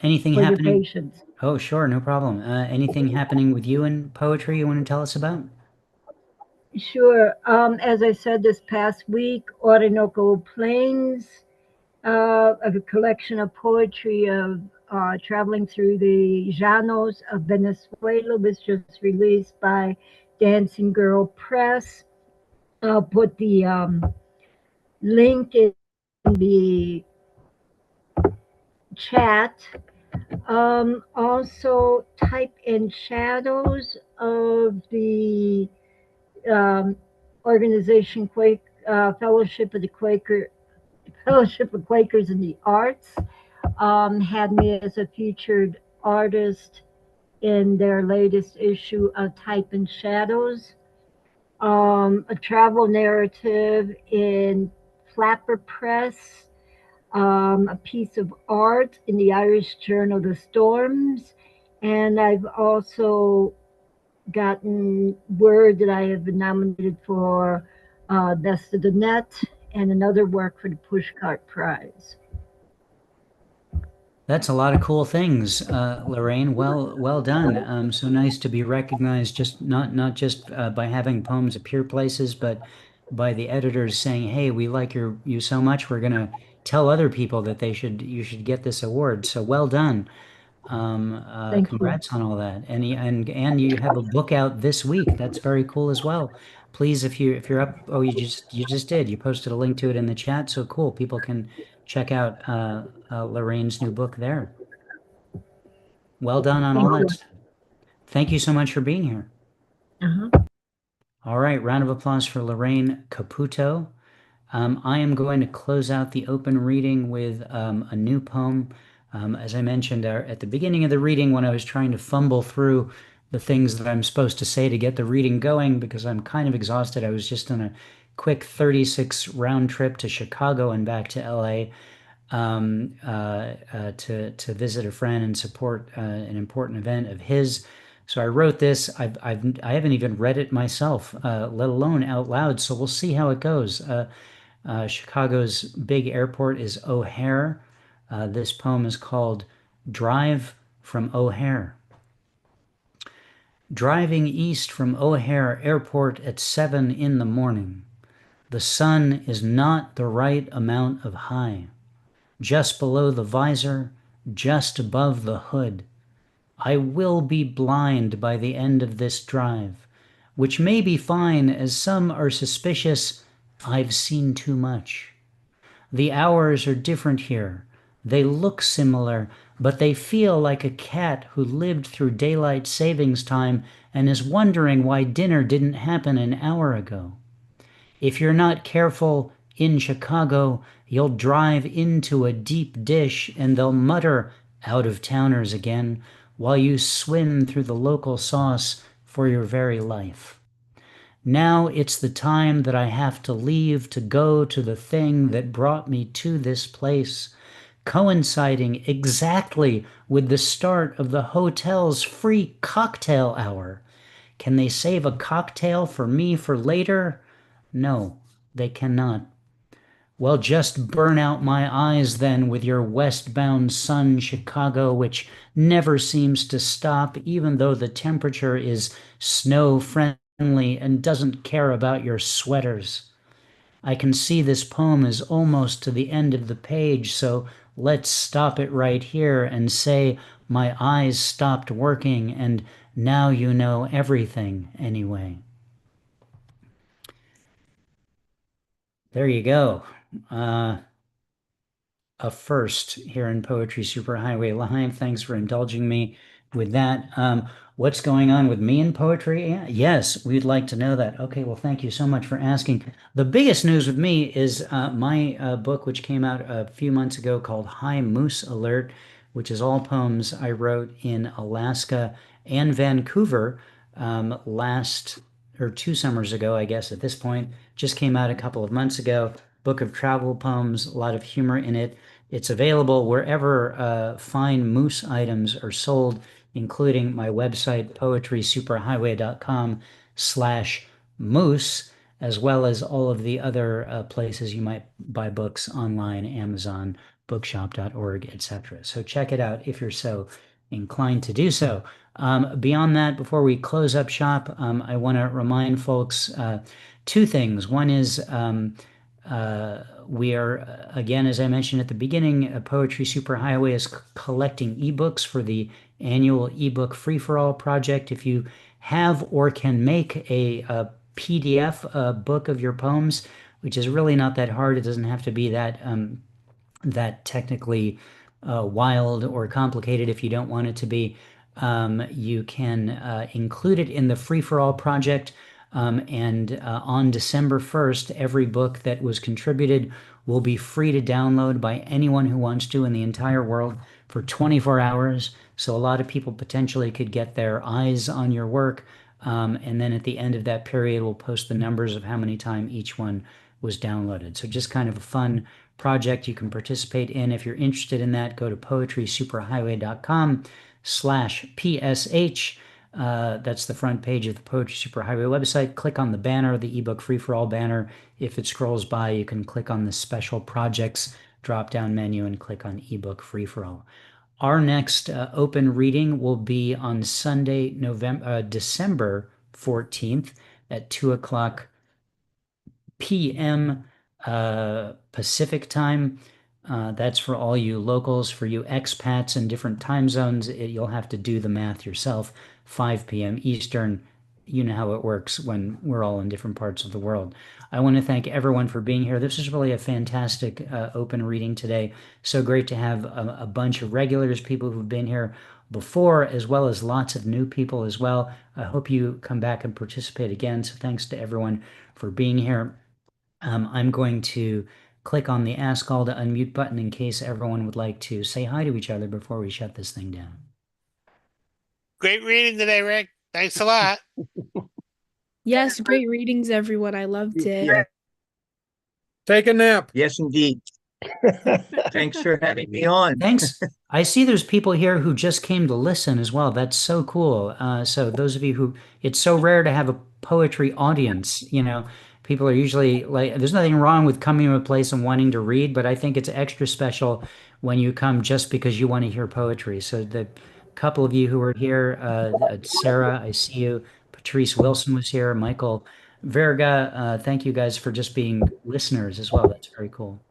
Anything for your happening? patience. Oh, sure, no problem. Anything happening with you in poetry you want to tell us about? Sure. As I said this past week, Orinoco Plains, a collection of poetry of traveling through the llanos of Venezuela, was just released by Dancing Girl Press. I'll put the link in the chat. Also, type in Shadows of the organization Fellowship of Quakers in the Arts. Had me as a featured artist in their latest issue of Type in Shadows. A travel narrative in Flapper Press, a piece of art in the Irish Journal The Storms, and I've also gotten word that I have been nominated for Best of the Net and another work for the Pushcart Prize. That's a lot of cool things, Lorraine. Well done. So nice to be recognized, just not just by having poems appear places, but by the editors saying, "Hey, we like you so much, we're gonna tell other people that you should get this award." So well done. Thank Congrats on all that. And you have a book out this week. That's very cool as well. Please, if you're up, oh, you just did. You posted a link to it in the chat. So cool. People can check out Lorraine's new book there. Well done on all that. Thank you so much for being here. All right, round of applause for Lorraine Caputo. I am going to close out the open reading with a new poem. As I mentioned at the beginning of the reading, when I was trying to fumble through the things that I'm supposed to say to get the reading going, because I'm kind of exhausted. I was just on a quick 36 round trip to Chicago and back to LA to visit a friend and support an important event of his. So I wrote this. I haven't even read it myself, let alone out loud. So we'll see how it goes. Chicago's big airport is O'Hare. This poem is called Drive from O'Hare. Driving east from O'Hare Airport at 7 in the morning. The sun is not the right amount of high. Just below the visor, just above the hood. I will be blind by the end of this drive, which may be fine as some are suspicious I've seen too much. The hours are different here. They look similar, but they feel like a cat who lived through daylight savings time and is wondering why dinner didn't happen an hour ago. If you're not careful in Chicago, you'll drive into a deep dish and they'll mutter out-of-towners again while you swim through the local sauce for your very life. Now it's the time that I have to leave to go to the thing that brought me to this place, coinciding exactly with the start of the hotel's free cocktail hour. Can they save a cocktail for me for later? No, they cannot. Well, just burn out my eyes then with your westbound sun, Chicago, which never seems to stop, even though the temperature is snow friendly and doesn't care about your sweaters. I can see this poem is almost to the end of the page, so let's stop it right here and say my eyes stopped working and now you know everything anyway. There you go. A first here in Poetry Superhighway Live. Thanks for indulging me with that. What's going on with me in poetry? Yes, we'd like to know that. Okay, well, thank you so much for asking. The biggest news with me is my book, which came out a few months ago called High Moose Alert, which is all poems I wrote in Alaska and Vancouver two summers ago, I guess at this point. Just came out a couple of months ago. Book of travel poems, a lot of humor in it. It's available wherever fine moose items are sold, including my website, poetrysuperhighway.com/moose, as well as all of the other places you might buy books online, Amazon, bookshop.org, etc. So check it out if you're so inclined to do so. Beyond that, before we close up shop, I want to remind folks two things. One is we are, again, as I mentioned at the beginning, Poetry Superhighway is collecting ebooks for the annual ebook free-for-all project. If you have or can make a PDF book of your poems, which is really not that hard, it doesn't have to be that technically wild or complicated if you don't want it to be. You can include it in the free-for-all project. And on December 1st, every book that was contributed will be free to download by anyone who wants to in the entire world for 24 hours. So a lot of people potentially could get their eyes on your work. And then at the end of that period, we'll post the numbers of how many times each one was downloaded. So just kind of a fun project you can participate in. If you're interested in that, go to poetrysuperhighway.com/PSH. That's the front page of the Poetry Superhighway website. Click on the banner, the ebook free for all banner. If it scrolls by, you can click on the special projects drop-down menu and click on ebook free for all. Our next open reading will be on Sunday, December 14th at 2:00 p.m. Pacific time. That's for all you locals. For you expats in different time zones, you'll have to do the math yourself. 5 p.m. Eastern. You know how it works when we're all in different parts of the world. I want to thank everyone for being here. This is really a fantastic open reading today. So great to have a bunch of regulars, people who've been here before, as well as lots of new people as well. I hope you come back and participate again. So thanks to everyone for being here. I'm going to click on the Ask All to Unmute button in case everyone would like to say hi to each other before we shut this thing down. Great reading today, Rick. Thanks a lot. Yes, great readings, everyone. I loved it. Yeah. Take a nap. Yes, indeed. Thanks for having me on. Thanks. I see there's people here who just came to listen as well. That's so cool. So those of you who, it's so rare to have a poetry audience, you know, people are usually like, there's nothing wrong with coming to a place and wanting to read, but I think it's extra special when you come just because you want to hear poetry. So the couple of you who are here, Sarah, I see you. Patrice Wilson was here. Michael Verga, thank you guys for just being listeners as well. That's very cool.